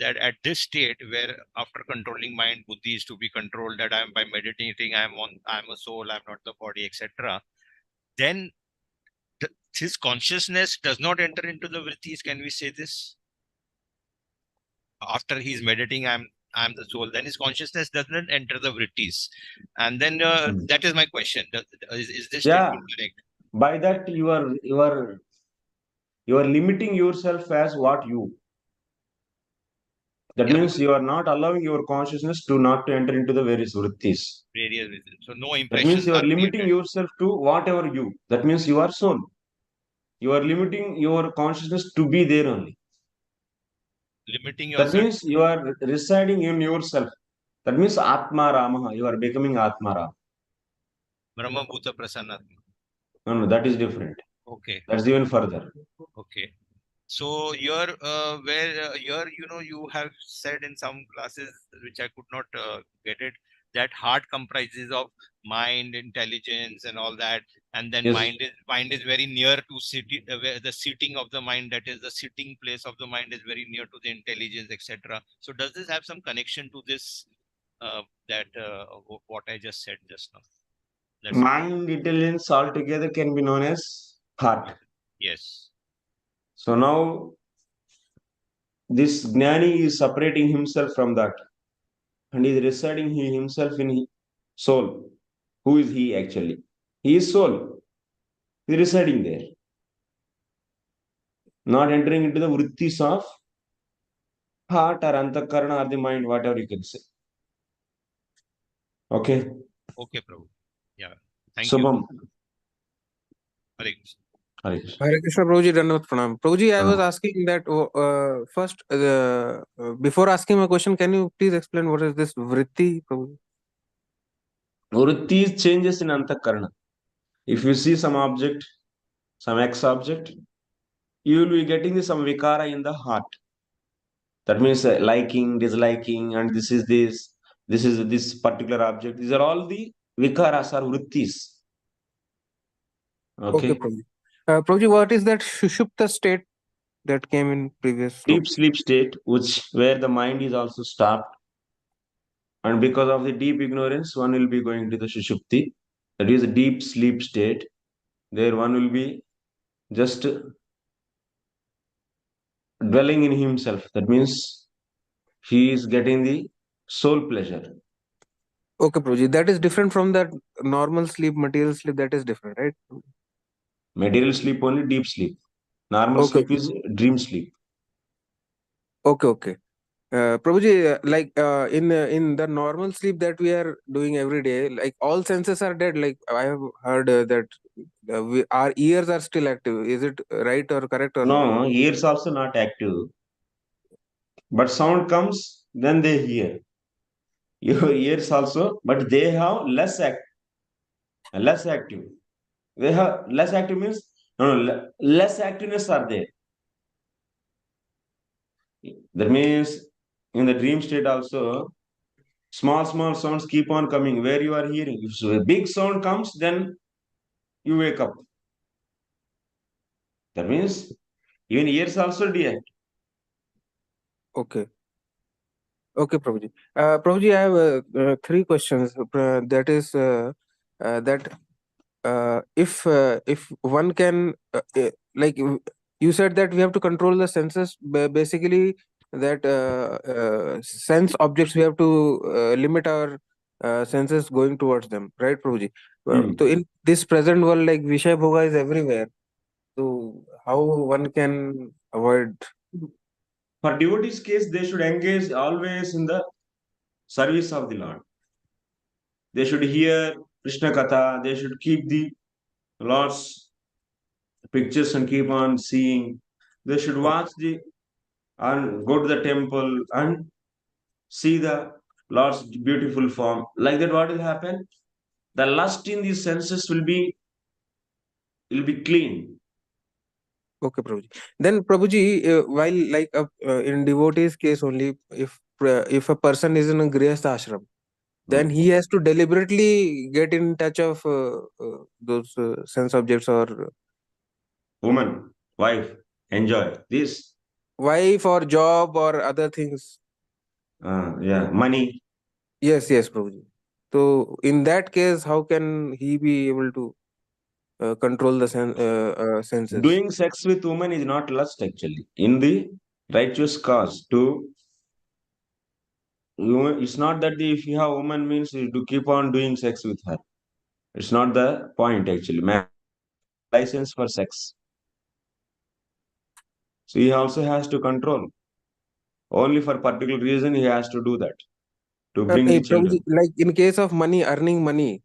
at this state where after controlling mind, buddhi is to be controlled, that I'm by meditating, I'm a soul, I'm not the body, etc. Then his consciousness does not enter into the vrittis. Can we say this? After he's meditating, I'm the soul. Then his consciousness does not enter the vrittis. And then that is my question. Is this statement correct? By that you are You are limiting yourself as what you. That Yeah, means you are not allowing your consciousness to not to enter into the various vrittis. various reasons. So no That means impressions you are are limiting created. yourself to whatever you. That means you are soul. You are limiting your consciousness to be there only. Limiting That yourself. means you are residing in yourself. That means Atma Ramaha. You are becoming Atma Rama. Brahma Bhuta Prasannatma. No, that is different. Okay. That's even further. Okay. So here, here, you have said in some classes, which I could not get it, that heart comprises of mind, intelligence, and all that, and then Yes. mind is very near to city, where the seating of the mind, that is the sitting place of the mind, is very near to the intelligence, etc. So does this have some connection to this? That what I just said just now. That's Mind intelligence altogether can be known as heart. yes. So now this Gnani is separating himself from that and is residing he himself in soul. Who is he actually? He is soul. He is residing there, not entering into the vrittis of heart or antakarana or the mind, whatever you can say. Okay. Okay, Prabhu. Yeah. Thank you. Subham. Hare Krishna. Hare Krishna. Hare Krishna, Prabhuji, Dandavat Pranam. Prabhuji, I was Ah. asking that first, before asking my question, can you please explain what is this vritti, Prabhuji? Vrittis changes in antakarana. If you see some object, some X object, you will be getting some vikara in the heart. That means liking, disliking, and this is this particular object. These are all the vikaras or vrittis. Okay, Okay. Prabhuji. Prabhuji, what is that Shushupta state that came in previous Deep sloka? sleep state, which where the mind is also stopped, and because of the deep ignorance, one will be going to the Shushupti. That is a deep sleep state. There one will be just dwelling in himself. That means he is getting the soul pleasure. Okay, Prabhuji, that is different from that normal sleep, material sleep, that is different, right? Material sleep only deep sleep. Normal Okay, sleep is dream sleep. okay. Prabhuji, in the normal sleep that we are doing every day, like all senses are dead. Like I have heard that our ears are still active. Is it right or correct or no? No, ears also not active. But sound comes, then they hear. Your ears also, but they have less active. They have less active means less activeness are there. That means in the dream state also, small sounds keep on coming where you are hearing. If so a big sound comes, then you wake up. That means even ears also deact. Okay, Prabhuji. Prabhuji, I have three questions. That is that if one can like you said that we have to control the senses, basically that sense objects we have to limit our senses going towards them, right, Prabhuji? Hmm. So in this present world, like Vishay Bhoga is everywhere, so how one can avoid? For devotees' case, they should engage always in the service of the Lord. They should hear Krishna Katha. They should keep the Lord's pictures and keep on seeing. They should watch the and go to the temple and see the Lord's beautiful form. Like that, what will happen? The lust in these senses will be clean. Okay, Prabhuji. Then Prabhuji, while like in devotees case only, if a person is in a grihastha ashram, then he has to deliberately get in touch of those sense objects or Woman, wife, enjoy this. wife or job or other things. Yeah, money. Yes, Prabhuji. So in that case, how can he be able to control the senses? Doing sex with woman is not lust actually. In the righteous cause, it's not that if you have woman means you to keep on doing sex with her. It's not the point actually. Man, license for sex. So he also has to control. Only for particular reason he has to do that, to bring the children. Prabhuji, like in case of money, earning money,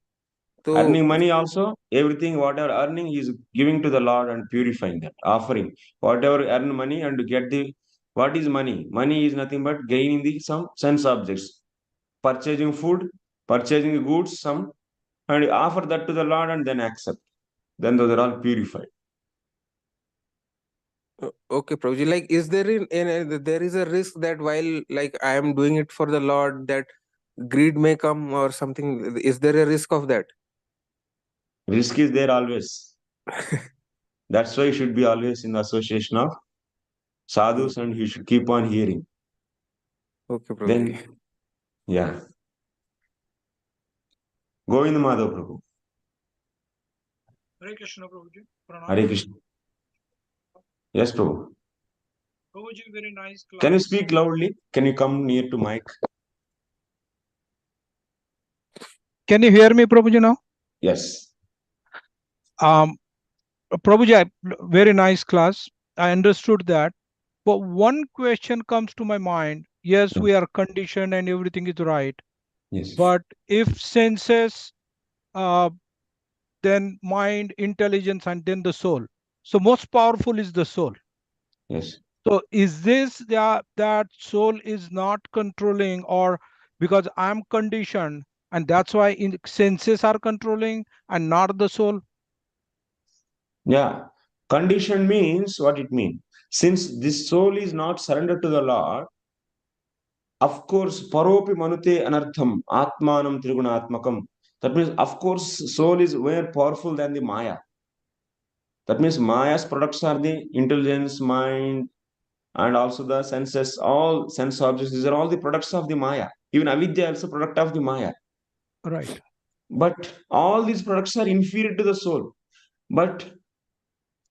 so Earning money also, everything, whatever earning, he is giving to the Lord and purifying that, offering. Whatever earn money and to get the, what is money? Money is nothing but gaining the some sense objects. Purchasing food, purchasing goods, some, and offer that to the Lord and then accept. Then those are all purified. okay, Prabhuji, like is there there is a risk that while like I am doing it for the Lord, that greed may come or something? Is there a risk of that? Risk is there always. That's why you should be always in the association of sadhus and you should keep on hearing. Okay, Prabhuji. Then, yeah. Govinda Madhav Prabhu. Hare Krishna, Prabhuji. Pranam. Hare Krishna. Yes, Prabhu. Prabhuji, very nice class. Can you speak loudly? Can you come near to mic? Can you hear me, Prabhuji, now? Yes. Prabhuji, very nice class. I understood that. But one question comes to my mind. Yes, we are conditioned and everything is right. Yes. But if senses, then mind, intelligence, and then the soul. So most powerful is the soul. Yes. So is this that soul is not controlling, or because I'm conditioned and that's why senses are controlling and not the soul? Yeah. Condition means what it means. Since this soul is not surrendered to the Lord, of course, paropi manute anartham, atmanam trigunatmakam. That means, of course, soul is more powerful than the Maya. That means Maya's products are the intelligence, mind, and also the senses, all sense objects. These are all the products of the Maya. Even avidya also product of the Maya. Right. But all these products are inferior to the soul. But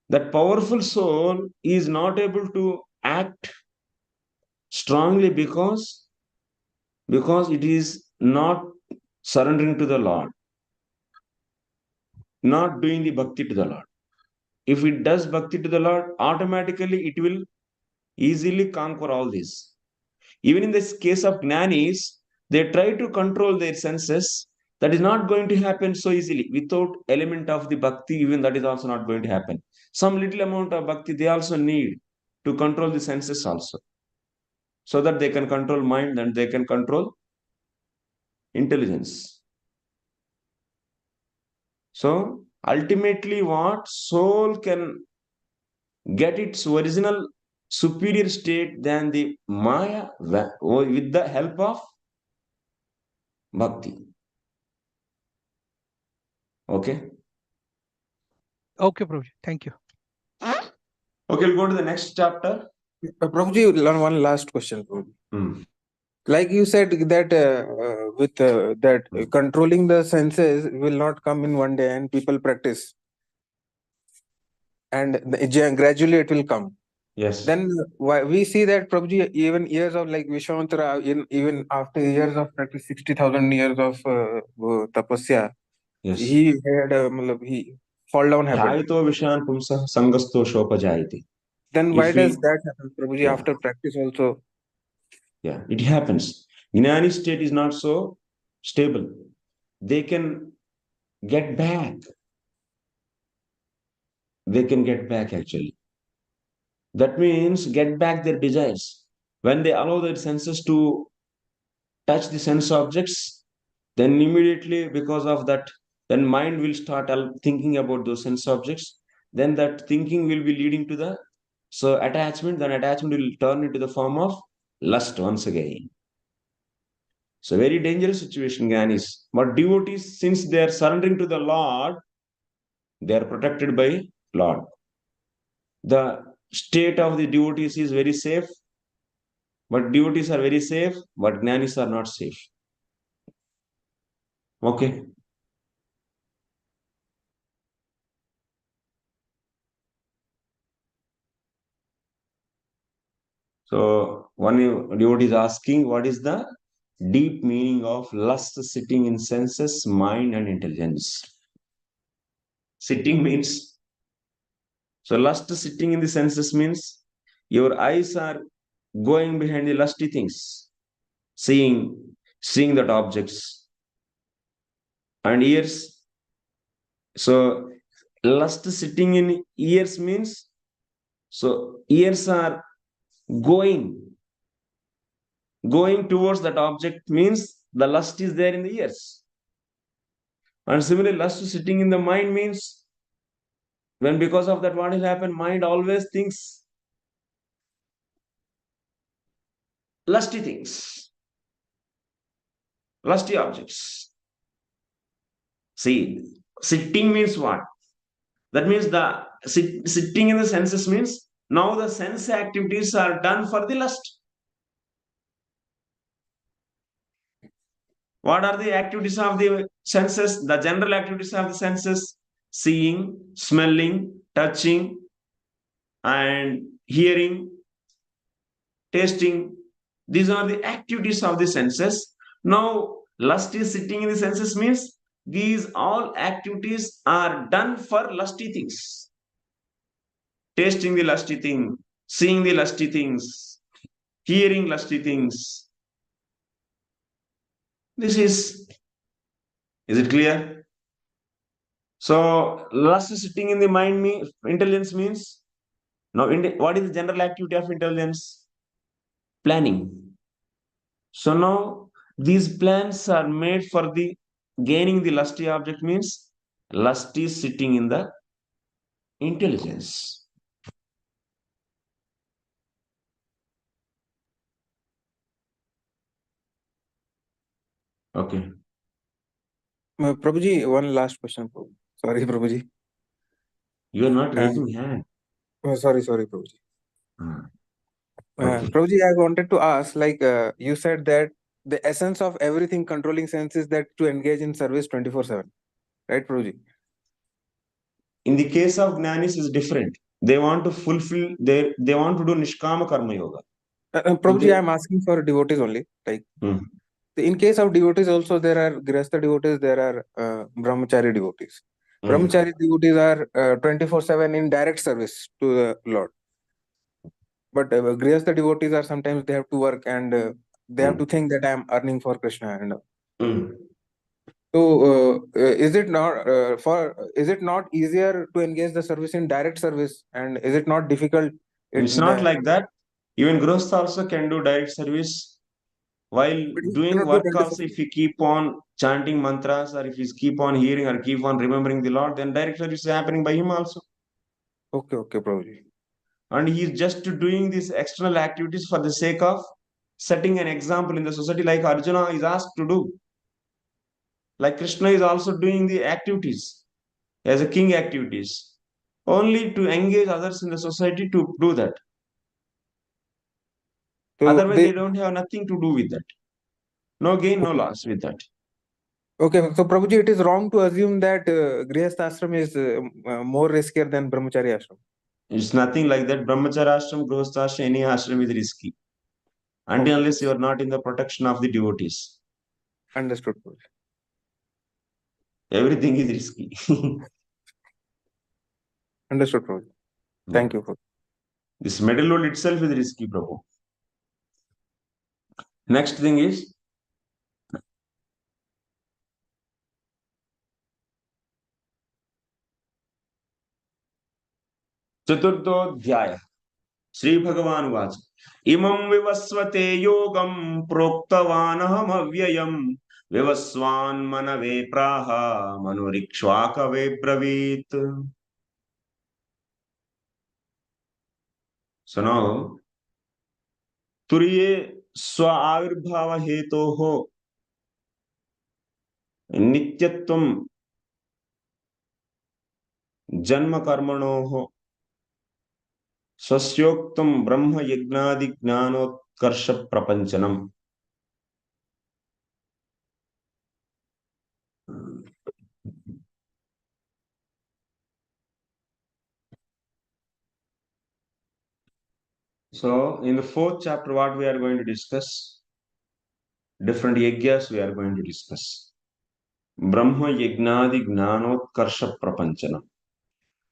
that powerful soul is not able to act strongly because it is not surrendering to the Lord, not doing the bhakti to the Lord. If it does bhakti to the Lord, automatically it will easily conquer all this. Even in this case of jnanis, they try to control their senses. That is not going to happen so easily. Without element of the bhakti, even that is also not going to happen. Some little amount of bhakti they also need to control the senses also, so that they can control mind and they can control intelligence. So ultimately, what soul can get its original superior state than the Maya with the help of bhakti. Okay. Okay, Prabhuji. Thank you. Okay, we'll go to the next chapter. Prabhuji, one last question, Prabhuji. Like you said that with that controlling the senses will not come in one day, and people practice, and gradually it will come. Yes. Then we see that Prabhuji, even years of like Vishwamitra, even after years of practice, 60,000 years of tapasya, Yes. he had he fall down happened. Jayito vishan pumsa sangasto shopajayati. Then why does that happen, Prabhuji, Yeah. after practice also? Yeah, it happens. Gnani state is not so stable. They can get back. They can get back actually. That means get back their desires. When they allow their senses to touch the sense objects, then immediately because of that, then mind will start thinking about those sense objects. Then that thinking will be leading to the attachment. Then attachment will turn into the form of lust once again. So very dangerous situation, Gyanis. But devotees, since they are surrendering to the Lord, they are protected by Lord. The state of the devotees is very safe, but devotees are very safe, but Jnanis are not safe. Okay. So one devotee is asking, what is the deep meaning of lust sitting in senses, mind, and intelligence? Sitting means, so lust sitting in the senses means your eyes are going behind the lusty things, seeing that objects, and ears. So lust sitting in ears means, so ears are going towards that object means the lust is there in the ears. And similarly, lust sitting in the mind means, when because of that what will happen, mind always thinks lusty things, lusty objects. See, sitting means what? That means the sitting in the senses means now the sense activities are done for the lust. What are the activities of the senses? The general activities of the senses: seeing, smelling, touching, and hearing, tasting. These are the activities of the senses. Now, lust is sitting in the senses means these all activities are done for lusty things. Tasting the lusty thing, seeing the lusty things, hearing lusty things. This is it clear? So, lust sitting in the mind intelligence means, now what is the general activity of intelligence? Planning. So now these plans are made for the gaining the lusty object means lust is sitting in the intelligence. Okay. Prabhuji, one last question. Sorry, Prabhuji. You are not raising hand. Sorry, Prabhuji. Okay. Prabhuji, I wanted to ask, like you said that the essence of everything controlling sense is that to engage in service 24/7, right, Prabhuji? In the case of Gnanis is different. They want to fulfill they want to do Nishkama Karma Yoga. Prabhuji, I'm asking for devotees only. Like in case of devotees also, there are Grihastha devotees, there are Brahmachari devotees. Brahmachari devotees are 24/7 in direct service to the Lord. But Grihastha devotees are sometimes they have to work and they have to think that I am earning for Krishna. And so is it not easier to engage the service in direct service, and is it not difficult? It's not like that. Even Grihastha also can do direct service. While doing work also, if you keep on chanting mantras, or if you keep on hearing or keep on remembering the Lord, then direct service is happening by him also. Okay, Prabhuji. And he is just doing these external activities for the sake of setting an example in the society, like Arjuna is asked to do. Like Krishna is also doing the activities as a king activities, only to engage others in the society to do that. So otherwise, they don't have nothing to do with that. No gain, no loss with that. Okay, so Prabhuji, it is wrong to assume that Grihastha ashram is more riskier than Brahmachari ashram. It's nothing like that. Brahmachari ashram, Grihastha ashram, any ashram is risky. Until unless you are not in the protection of the devotees. Understood, Prabhuji. Everything is risky. Understood, Prabhuji. Thank you. This metal load itself is risky, Prabhu. Next thing is चतुर्थोऽध्याय Shri भगवान उवाच इमं विवस्वते योगं प्रोक्तवानहमव्ययम् विवस्वान् मनवे प्राह मनुरिक्ष्वाकवे ब्रवीत्. सुनो, तुर्ये स्व आविर्भाव हेतोः नित्यत्वं जन्म कर्मणोः स्वस्योक्तं ब्रह्म यज्ञादि ज्ञानोत्कर्ष प्रपंचनम. So, in the fourth chapter, what we are going to discuss? Different yajnas we are going to discuss. Brahma yajnadi gnanotkarsha prapanchana.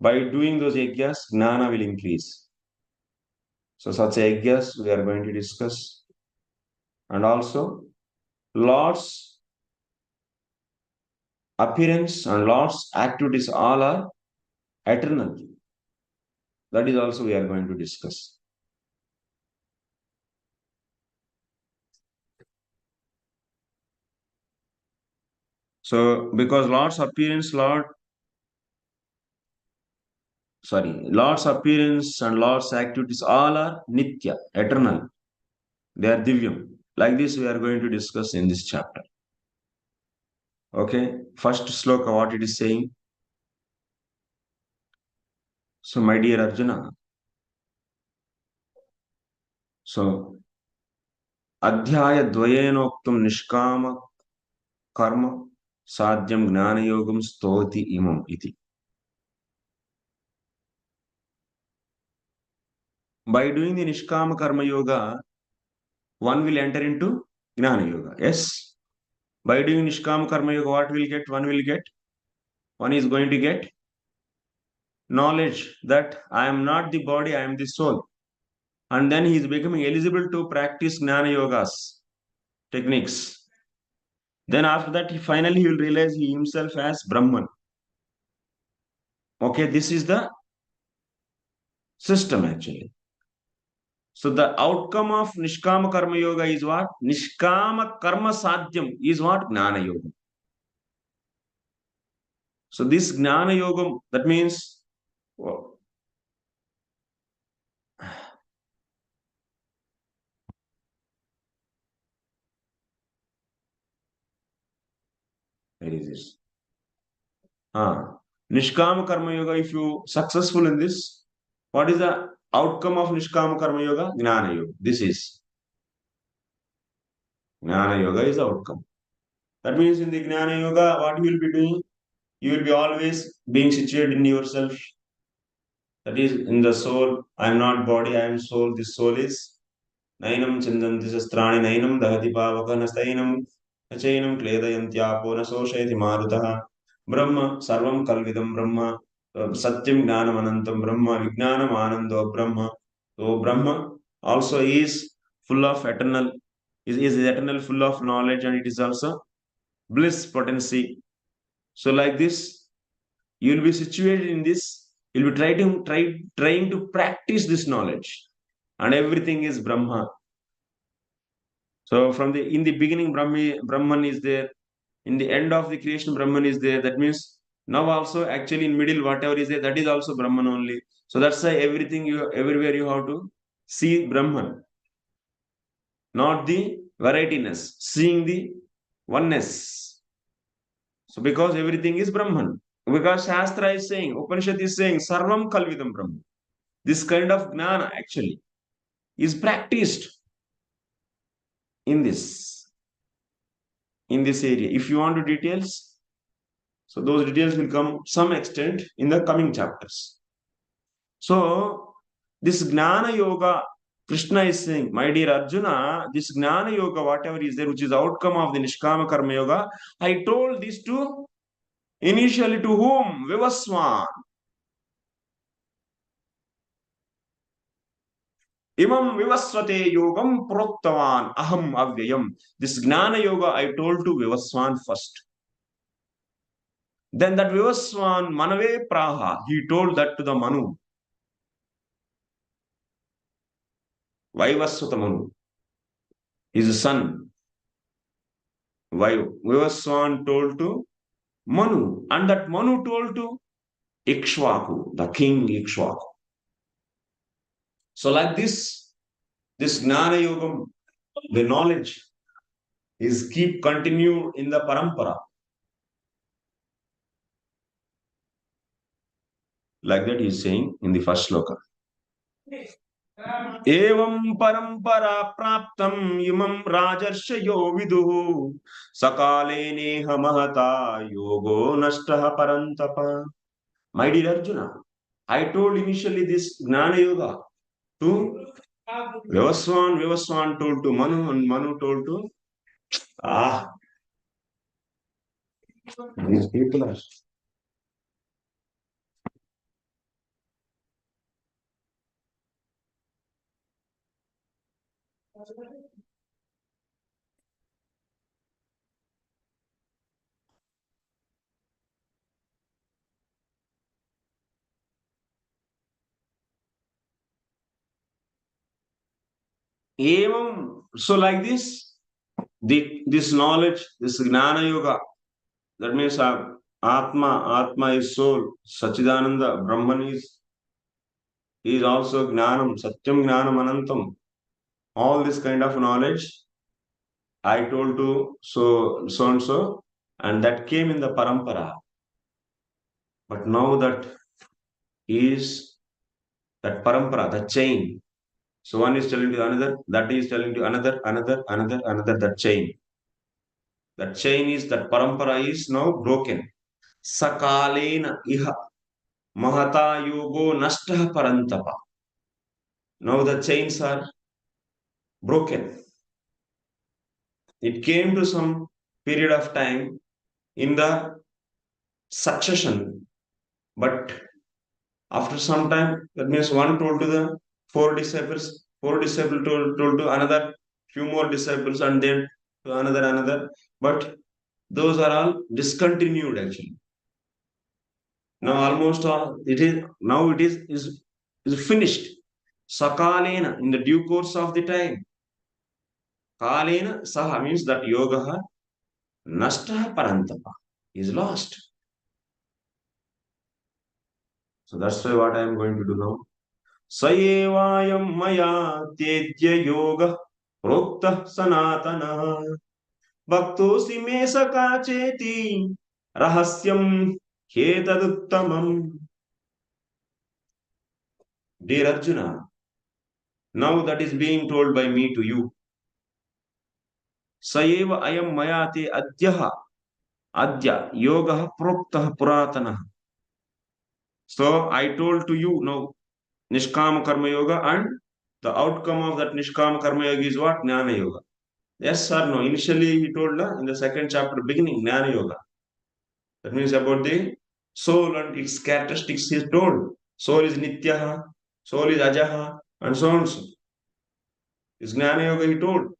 By doing those yajnas, gnana will increase. So such yajnas we are going to discuss. And also Lord's appearance and Lord's activities all are eternal. That is also we are going to discuss. So because Lord's appearance and Lord's activities all are nitya, eternal. They are divyam. Like this we are going to discuss in this chapter. Okay, first sloka, what it is saying. So my dear Arjuna, so adhyaya dvayenoktam nishkama karma sadhyam gnana yogam stoti imam iti. By doing the nishkama karma yoga, one will enter into gnana yoga. Yes. By doing nishkama karma yoga, what will get? One is going to get knowledge that I am not the body, I am the soul. And then he is becoming eligible to practice gnana yogas, techniques. Then after that, finally he will realize he himself as Brahman. Okay, this is the system actually. So the outcome of Nishkama Karma Yoga is what? Nishkama Karma Sadhyam is what? Gnana Yoga. So this Gnana Yoga, that means, where is this? Nishkama Karma Yoga, if you successful in this, what is the outcome of Nishkama Karma Yoga? Gnana Yoga. This is Gnana Yoga is the outcome. That means in the Gnana Yoga, what you will be doing? You will be always being situated in yourself. That is in the soul. I am not body, I am soul. This soul is Nainam Chindanti Sastrani Nainam Dahati Pavaka Nastainam Nachainam Kledayantyapo Nasoshayati Marutaha Brahma Sarvam Kalvidam Brahma Satyam Gnanam Anantam Brahma Vijnanam Anando Brahma. So Brahma also is full of eternal, is eternal, full of knowledge, and it is also bliss potency. So like this, you will be situated in this, you'll be trying to practice this knowledge, and everything is Brahma. So from the in the beginning Brahman is there, in the end of the creation Brahman is there. That means now also actually in middle whatever is there, that is also Brahman only. So that's why everywhere you have to see Brahman, not the varietiness, seeing the oneness. So because everything is Brahman, because Shastra is saying, Upanishad is saying, Sarvam Kalvidam Brahman. This kind of gnana actually is practiced in this area. If you want to details, so those details will come some extent in the coming chapters. So this Gnana Yoga, Krishna is saying, my dear Arjuna, this Gnana Yoga, whatever is there, which is the outcome of the Nishkama Karma Yoga, I told this to initially to whom? Vivaswan. Imam Vivaswate Yogam Proktavan Aham Avyayam. This Gnana Yoga I told to Vivaswan first. Then that Vivaswan Manave Praha, he told that to the Manu. Vaivaswata Manu, his son. Vivaswan told to Manu, and that Manu told to Ikshvaku, the king Ikshvaku. So like this Gnana Yogam, the knowledge is keep continued in the parampara. Like that he is saying in the first sloka. Evam parampara praptam imam rajarshayo viduhu sakale neha mahata yogo nashtaha parantapa. My dear Arjuna, I told initially this Gnana Yoga to Vivaswan told to Manu, and Manu told to these people are. So like this, this knowledge, this Gnana Yoga, that means Atma is soul, Sachidananda, Brahman is also Gnanam, Satyam Gnanam Anantam. All this kind of knowledge I told to so and so, and that came in the parampara. But now that is that parampara, the chain. So one is telling to another, that is telling to another, that chain. That chain is, that parampara is now broken. Sakalena iha mahata yogo nastah parantapa. Now the chains are broken. It came to some period of time in the succession, but after some time, that means one told to the four disciples told to another few more disciples, and then to another. But those are all discontinued actually. Now almost all it is finished. Sakalena, in the due course of the time. Kalena saha means that yoga nastha parantapa is lost. So that's why what I am going to do now. Sayevayam maya tedya yoga prokta sanatana bhaktosi me sakacheti rahasyam hetaduttamam. Dear Arjuna, now that is being told by me to you. Sayeva ayam mayate adya yoga prokta puratana. So I told to you now Nishkama Karma Yoga, and the outcome of that Nishkama Karma Yoga is what? Jnana Yoga. Yes or no? Initially he told in the second chapter beginning, Jnana Yoga. That means about the soul and its characteristics he told. Soul is Nityaha, soul is Ajaha, and so on. So. This Jnana Yoga he told.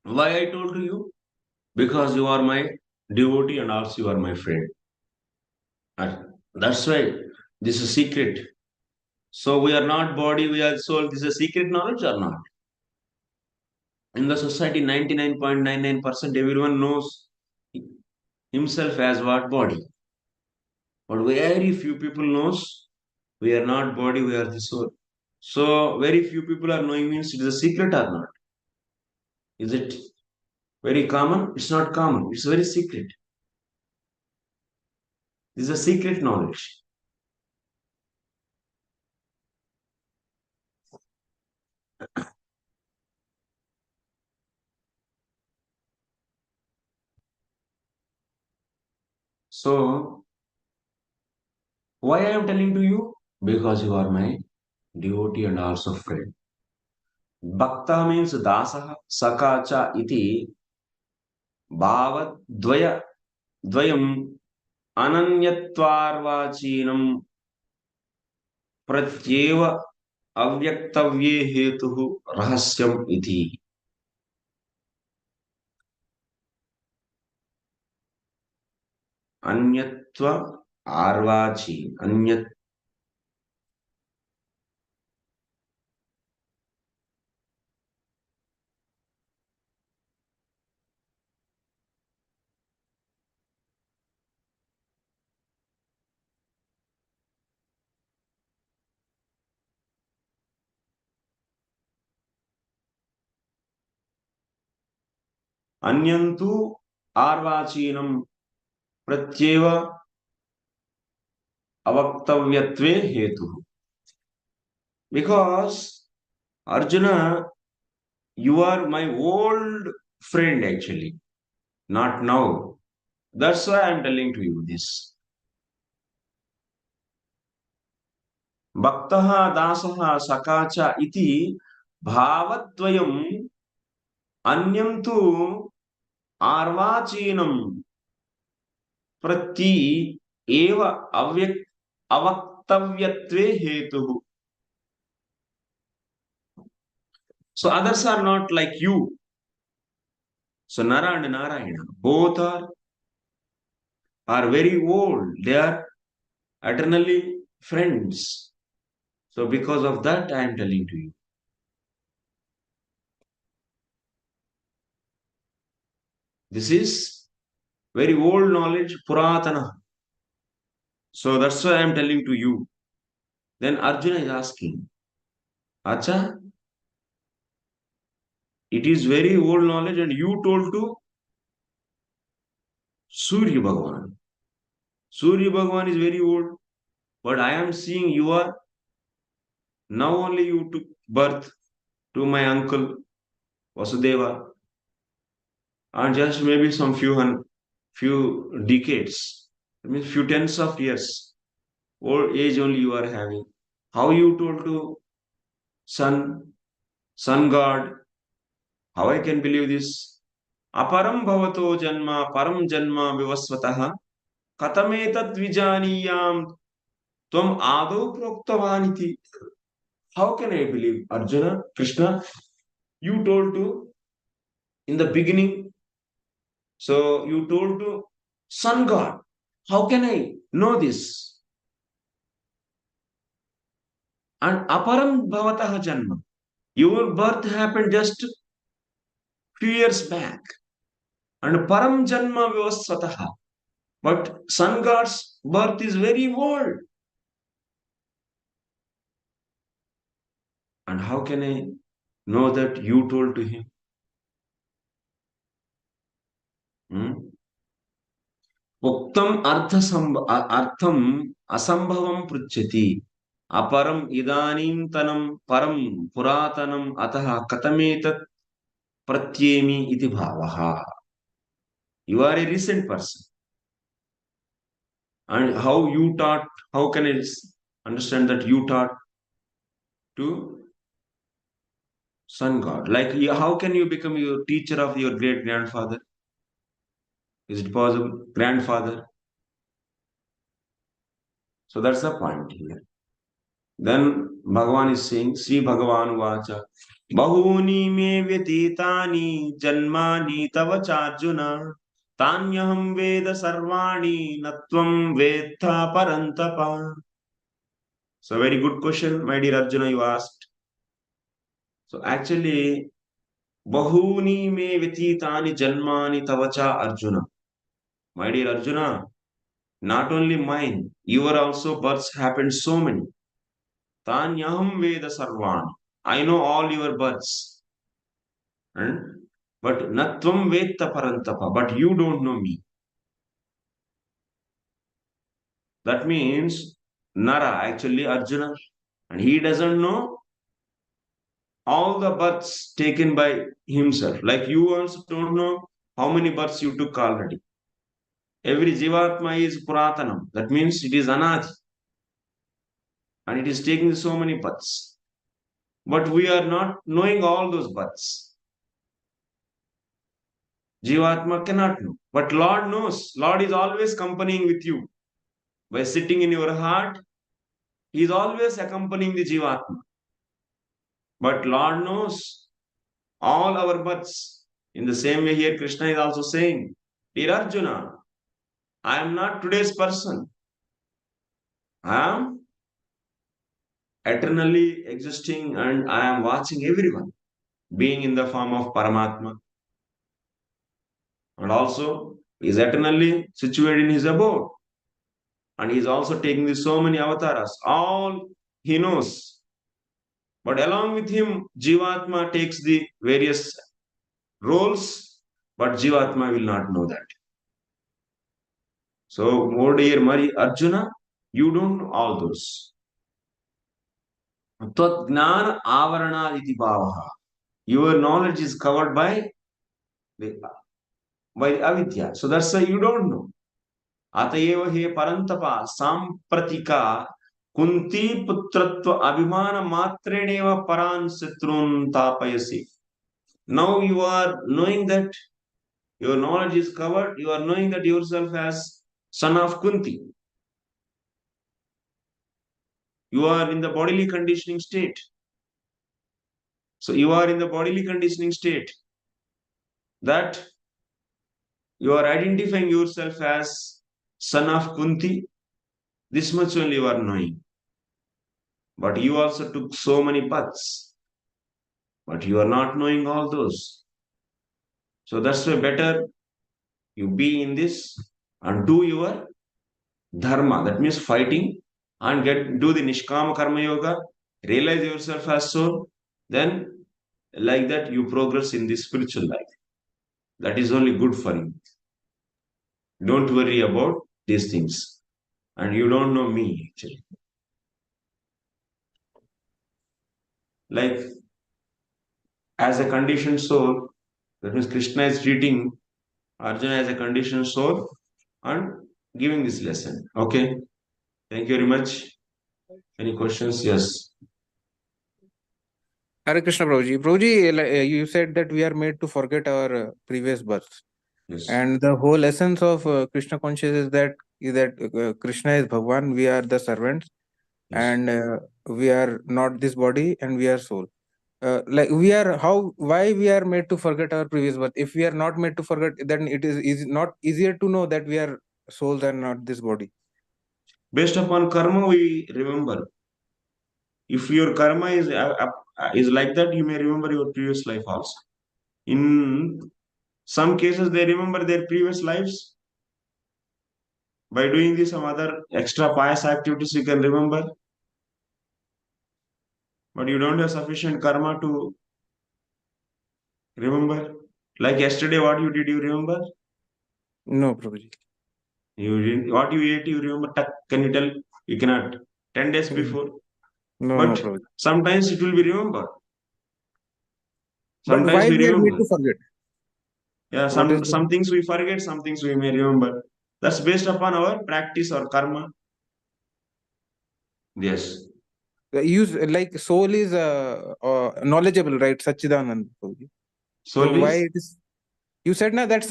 Why I told to you? Because you are my devotee and also you are my friend. And that's why this is secret. So we are not body, we are soul. This is a secret knowledge or not? In the society, 99.99% everyone knows himself as what? Body. But very few people knows we are not body, we are the soul. So very few people are knowing means it is a secret or not? Is it very common? It's not common. It's very secret. This is a secret knowledge. So why I am telling to you? Because you are my devotee and also friend. Bhakta means dasaha, sakacha iti bhavadvaya dvayam ananyatvarvachinam प्रत्येव अव्यक्तव्ये हेतुः रहस्यम् इति. अन्यत्व आर्वाची अन्यत् अन्यन्तु आर्वाचीनं प्रत्येव अवक्तव्यत्वे हेतुः. Because Arjuna, you are my old friend actually, not now. That's why I'm telling to you this. Bhaktaha dasaha sakacha iti bhavatvayam anyam tu arvachinam prati eva avaktavyatve hetuhu. So others are not like you. So Nara and Narayana, both are very old. They are eternally friends. So because of that, I am telling to you. This is very old knowledge, Puratana. So that's why I am telling to you. Then Arjuna is asking, Acha, it is very old knowledge and you told to Surya Bhagavan. Surya Bhagavan is very old, but I am seeing you are now only you took birth to my uncle Vasudeva and just maybe some few decades, I mean few tens of years, old age only you are having. How you told to sun god? How I can believe this? Aparam bhavato janma param janma vivasvataha katametat vijaniyam tvam adau proktavaniti. How can I believe, Arjuna, Krishna? You told to in the beginning, so you told to sun god. How can I know this? And aparam bhavataha janma. Your birth happened just few years back. And param janma vivasvataha. But sun god's birth is very old. And how can I know that you told to him? Uktam artham asambhavam pruchati. Aparam idanim tanam param puratanam ataha katametat pratyemi iti bhavaha. You are a recent person. And how you taught, how can I understand that you taught to sun god? Like, how can you become your teacher of your great grandfather? Is it possible? Grandfather. So that's the point here. Then Bhagavan is saying, Sri Bhagavan Vacha, Bahuni me vyatitani janmani tava charjuna tanyaham veda sarvani natvam vedha parantapa. So very good question, my dear Arjuna, you asked. So actually, Bahuni me vyatitani janmani tavacha Arjuna. My dear Arjuna, not only mine, your also births happened so many. Tanyaham Veda Sarvan. I know all your births. But Natvam Vetta Parantapa. But you don't know me. That means Nara, actually Arjuna. And he doesn't know all the births taken by himself. Like you also don't know how many births you took already. Every Jivatma is Puratanam. That means it is Anadi. And it is taking so many births. But we are not knowing all those births. Jivatma cannot know. But Lord knows. Lord is always accompanying with you. By sitting in your heart, He is always accompanying the Jivatma. But Lord knows all our births. In the same way here, Krishna is also saying, Dear Arjuna, I am not today's person. I am eternally existing and I am watching everyone, being in the form of Paramatma. And also, He is eternally situated in His abode. And He is also taking so many avatars. All He knows. But along with Him, Jivatma takes the various roles, but Jivatma will not know that. So, more dear Mari Arjuna, you don't know all those. Tat Gnana Avarana iti bhavaha. Your knowledge is covered by avidya. So that's why you don't know. Atayeva he parantapa sampratika Kunti putratva abhimana matreneva paran satrun tapayasi. Now you are knowing that your knowledge is covered, you are knowing that yourself as son of Kunti. You are in the bodily conditioning state. So you are in the bodily conditioning state that you are identifying yourself as son of Kunti. This much only you are knowing. But you also took so many paths. But you are not knowing all those. So that's why better you be in this and do your dharma. That means fighting and do the Nishkama Karma Yoga. Realize yourself as soul. Then like that you progress in the spiritual life. That is only good for you. Don't worry about these things. And you don't know me actually. Like as a conditioned soul, that means Krishna is treating Arjuna as a conditioned soul and giving this lesson. Okay. Thank you very much. Any questions? Yes. Hare Krishna, Prabhuji. Prabhuji, you said that we are made to forget our previous births. Yes. And the whole essence of Krishna consciousness is that Krishna is Bhagwan, we are the servants, Yes. and we are not this body, and we are soul. Why we are made to forget our previous birth? If we are not made to forget, then it is not easier to know that we are souls and not this body. Based upon karma, we remember. If your karma is like that, you may remember your previous life also. In some cases, they remember their previous lives. By doing this, some other extra pious activities you can remember. But you don't have sufficient karma to remember. Like yesterday, what you did, you remember? No, Prabhuji. You didn't. What you ate, you remember? Can you tell? You cannot. 10 days before. No, But Prabhuji. sometimes it will be remembered. But Sometimes why we we are made remember. to forget? Yeah, some things we forget, some things we may remember. That's based upon our practice or karma. Yes. Like soul is knowledgeable, right? Sachidanand. So why Is? it is? You said now that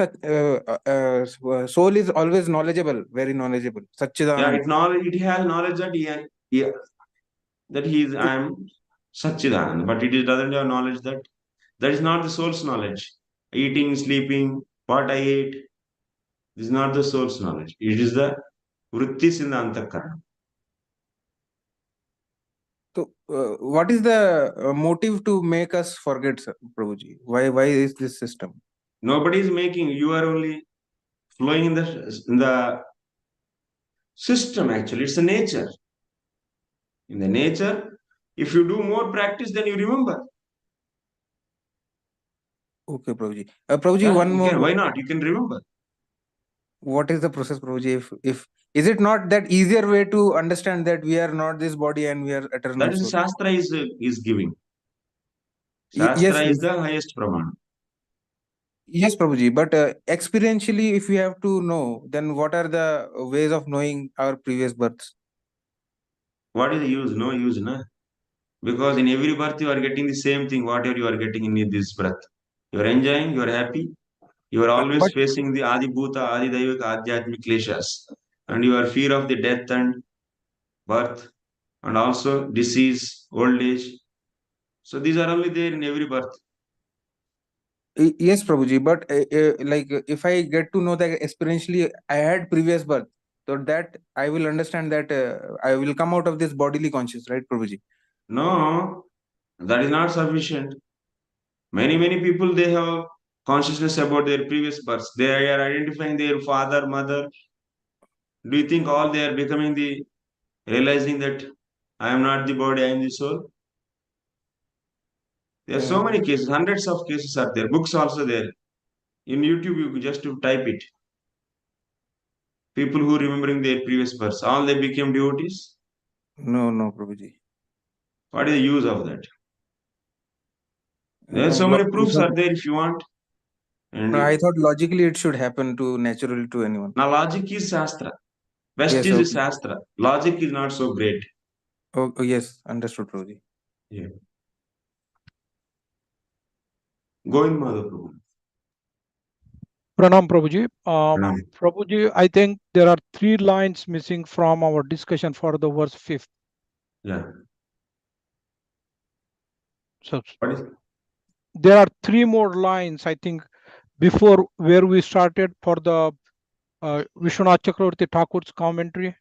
soul is always knowledgeable, very knowledgeable. Sachidanand. It has knowledge that I am Sachidanand, but it doesn't have knowledge that is not the soul's knowledge. Eating, sleeping, what I ate, this is not the soul's knowledge. It is the vrittis in the antakarana. So, what is the motive to make us forget, Prabhuji? Why is this system? Nobody is making. You are only flowing in the system. Actually, it's a nature. In the nature, if you do more practice, then you remember. Okay, Prabhuji. Prabhuji, one more. Why not? You can remember. What is the process, Prabhuji? If is it not that easier way to understand that we are not this body and we are eternal? That is Shastra is giving. Yes, Shastra is the highest praman. Yes, Prabhuji. But experientially, if we have to know, then what are the ways of knowing our previous births? What is the use? No use, na? Because in every birth you are getting the same thing, whatever you are getting in this birth. You are enjoying, you are happy, you are always facing the Adi Bhuta, Adi Daivika, Adhyatmik Kleshas. And you are fear of the death and birth, and also disease, old age. So these are only there in every birth. Yes, Prabhuji. But like if I get to know that experientially I had previous birth, so that I will understand that I will come out of this bodily conscious, right, Prabhuji? No, that is not sufficient. Many people, they have consciousness about their previous births. They are identifying their father, mother. Do you think all they are becoming realizing that I am not the body, I am the soul? There are so many cases, hundreds of cases are there. Books also there. In YouTube, you just to type it. People who remembering their previous births, all they became devotees. No, Prabhuji. What is the use of that? There are so many proofs are there if you want. And I thought logically it should happen naturally to anyone. now logic is Shastra. Best is Shastra. Logic is not so great. Oh, yes, understood, Prabhuji. Yeah. Govind Madhav Prabhu. Pranam Prabhuji. Pranam. Prabhuji, I think there are 3 lines missing from our discussion for the verse 5th. Yeah. So What is? there are 3 more lines, I think, before where we started for the Vishwanath Chakravarti Thakur's commentary.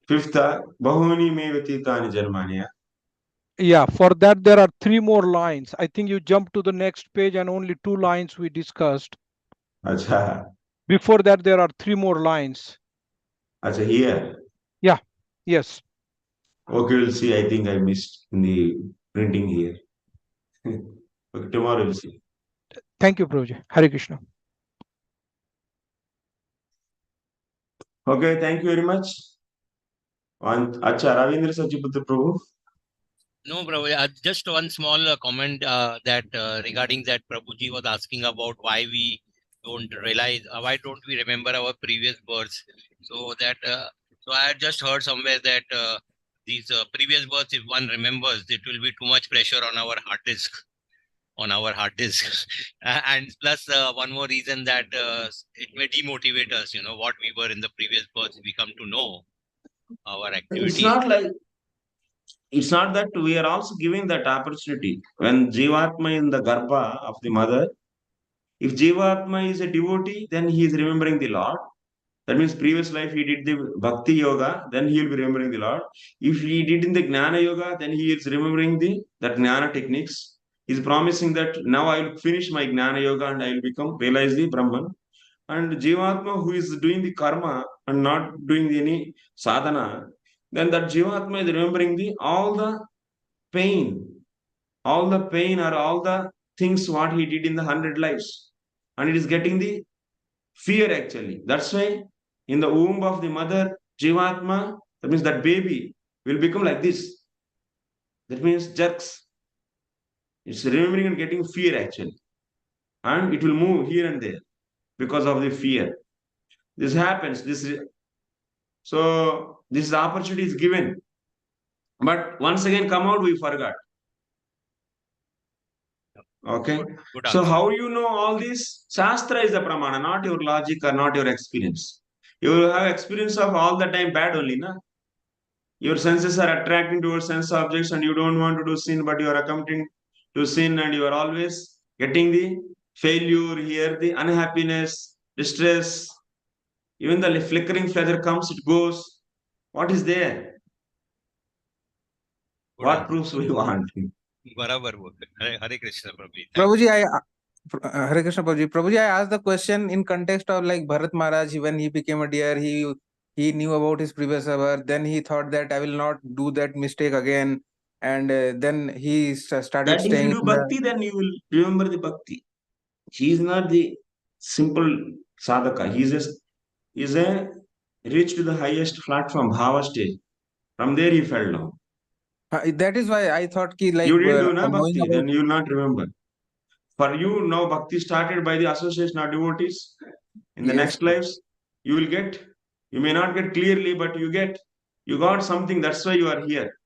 Fifth, Bahuni me Vatitani Germania. Yeah, for that there are 3 more lines. I think you jump to the next page and only 2 lines we discussed. Acha. Before that there are 3 more lines. Acha, here. Yeah, yes. Okay, we'll see. I think I missed in the printing here. Okay, tomorrow we'll see. Thank you, Prabhuji. Hare Krishna. Okay, thank you very much. And Acha, Ravindra Sachiputra Prabhu. No, Prabhu, just one small comment that regarding that Prabhuji was asking about why we don't realize, why don't we remember our previous births? So that, so I had just heard somewhere that these previous births, if one remembers, it will be too much pressure on our hard disk. And plus one more reason that it may demotivate us, what we were in the previous births, we come to know our It's activities. not like, it's not that we are also giving that opportunity. When Jivatma in the Garbha of the mother, if Jivatma is a devotee, then he is remembering the Lord. That means previous life he did the Bhakti Yoga, then he will be remembering the Lord. If he did in the Gnana Yoga, then he is remembering that Gnana techniques. He is promising that now I will finish my Gnana Yoga and I will realize the Brahman. And Jivatma who is doing the karma and not doing any sadhana, then that Jivatma is remembering all the pain, or all the things what he did in the 100 lives. And it is getting the fear actually. That's why in the womb of the mother, Jivatma, that means that baby will become like this. That means jerks. It's remembering and getting fear actually. And it will move here and there because of the fear. This happens. So this opportunity is given. But once again come out, we forgot. Okay. Good So answer. how you know all this? Shastra is the pramana, not your logic or not your experience. You will have experience of all the time bad only, na? Your senses are attracting towards sense objects and you don't want to do sin, but you are attempting to sin and you are always getting the failure here, the unhappiness, distress. Even the flickering pleasure comes, it goes. What is there? Good What answer. proofs we want? Barabar. Hare Krishna, Prabhuji. Thank Prabhuji, Hare Krishna, Prabhuji. Prabhuji, I asked the question in context of like Bharat Maharaj, when he became a deer, he knew about his previous birth. Then he thought that I will not do that mistake again, and then he started That if staying you do in the. bhakti, then you will remember the bhakti. He is not the simple sadhaka. He is a reached to the highest platform, bhava stage. From there he fell down. That is why I thought ki like You didn't do na knowing bhakti, about. then you will not remember. For you, now bhakti started by the association of devotees. In the Yes, next lives, you will get, you may not get clearly, but you got something. That's why you are here.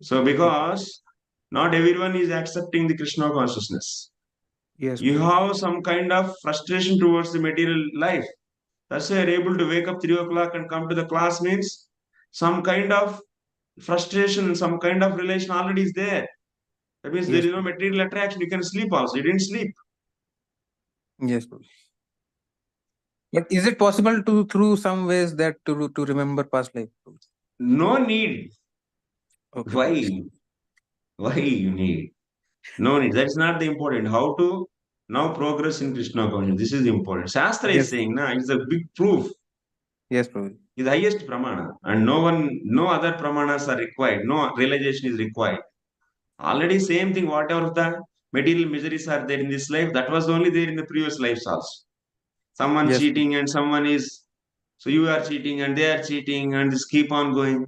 So because not everyone is accepting the Krishna consciousness. yes, You have some kind of frustration towards the material life. That's why you're able to wake up 3 o'clock and come to the class means some kind of frustration, some kind of relation already is there. That means there yes, is no material attraction. You can sleep also. You didn't sleep. yes. Prabhuji. But is it possible to through some ways that to remember past life? Prabhuji? No need. Okay, Why? Prabhuji. Why you need? No need. That's not the important. How to now progress in Krishna consciousness. This is important. Shastra is Yes, saying, na, it's a big proof. yes, Prabhuji. It's the highest pramana. And no other pramanas are required. No realization is required. Already same thing, whatever the material miseries are there in this life, that was only there in the previous lives also. Someone Yes, cheating and someone is, so you are cheating and they are cheating and this keep on going.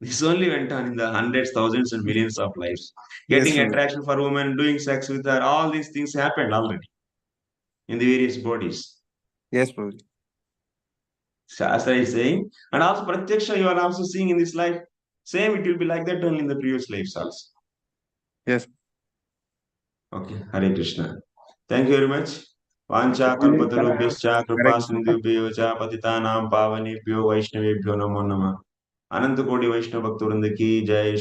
This only went on in the hundreds, thousands, and millions of lives. yes, Getting Prabhuji. attraction for women, doing sex with her, all these things happened already in the various bodies. Yes, Prabhuji. Shastra is saying, and also Pratyaksha, you are also seeing in this life. Same, it will be like that only in the previous lives also. Yes. Okay, Hare Krishna. Thank you very much. Vancha Prabhuji, kalpatarubhyascha Hare kripa Krishna. sindhubhyo cha patitanam pavanebhyo vaishnavebhyo namo namah. अनंत कोटि वैष्णव भक्तवृंद की जय।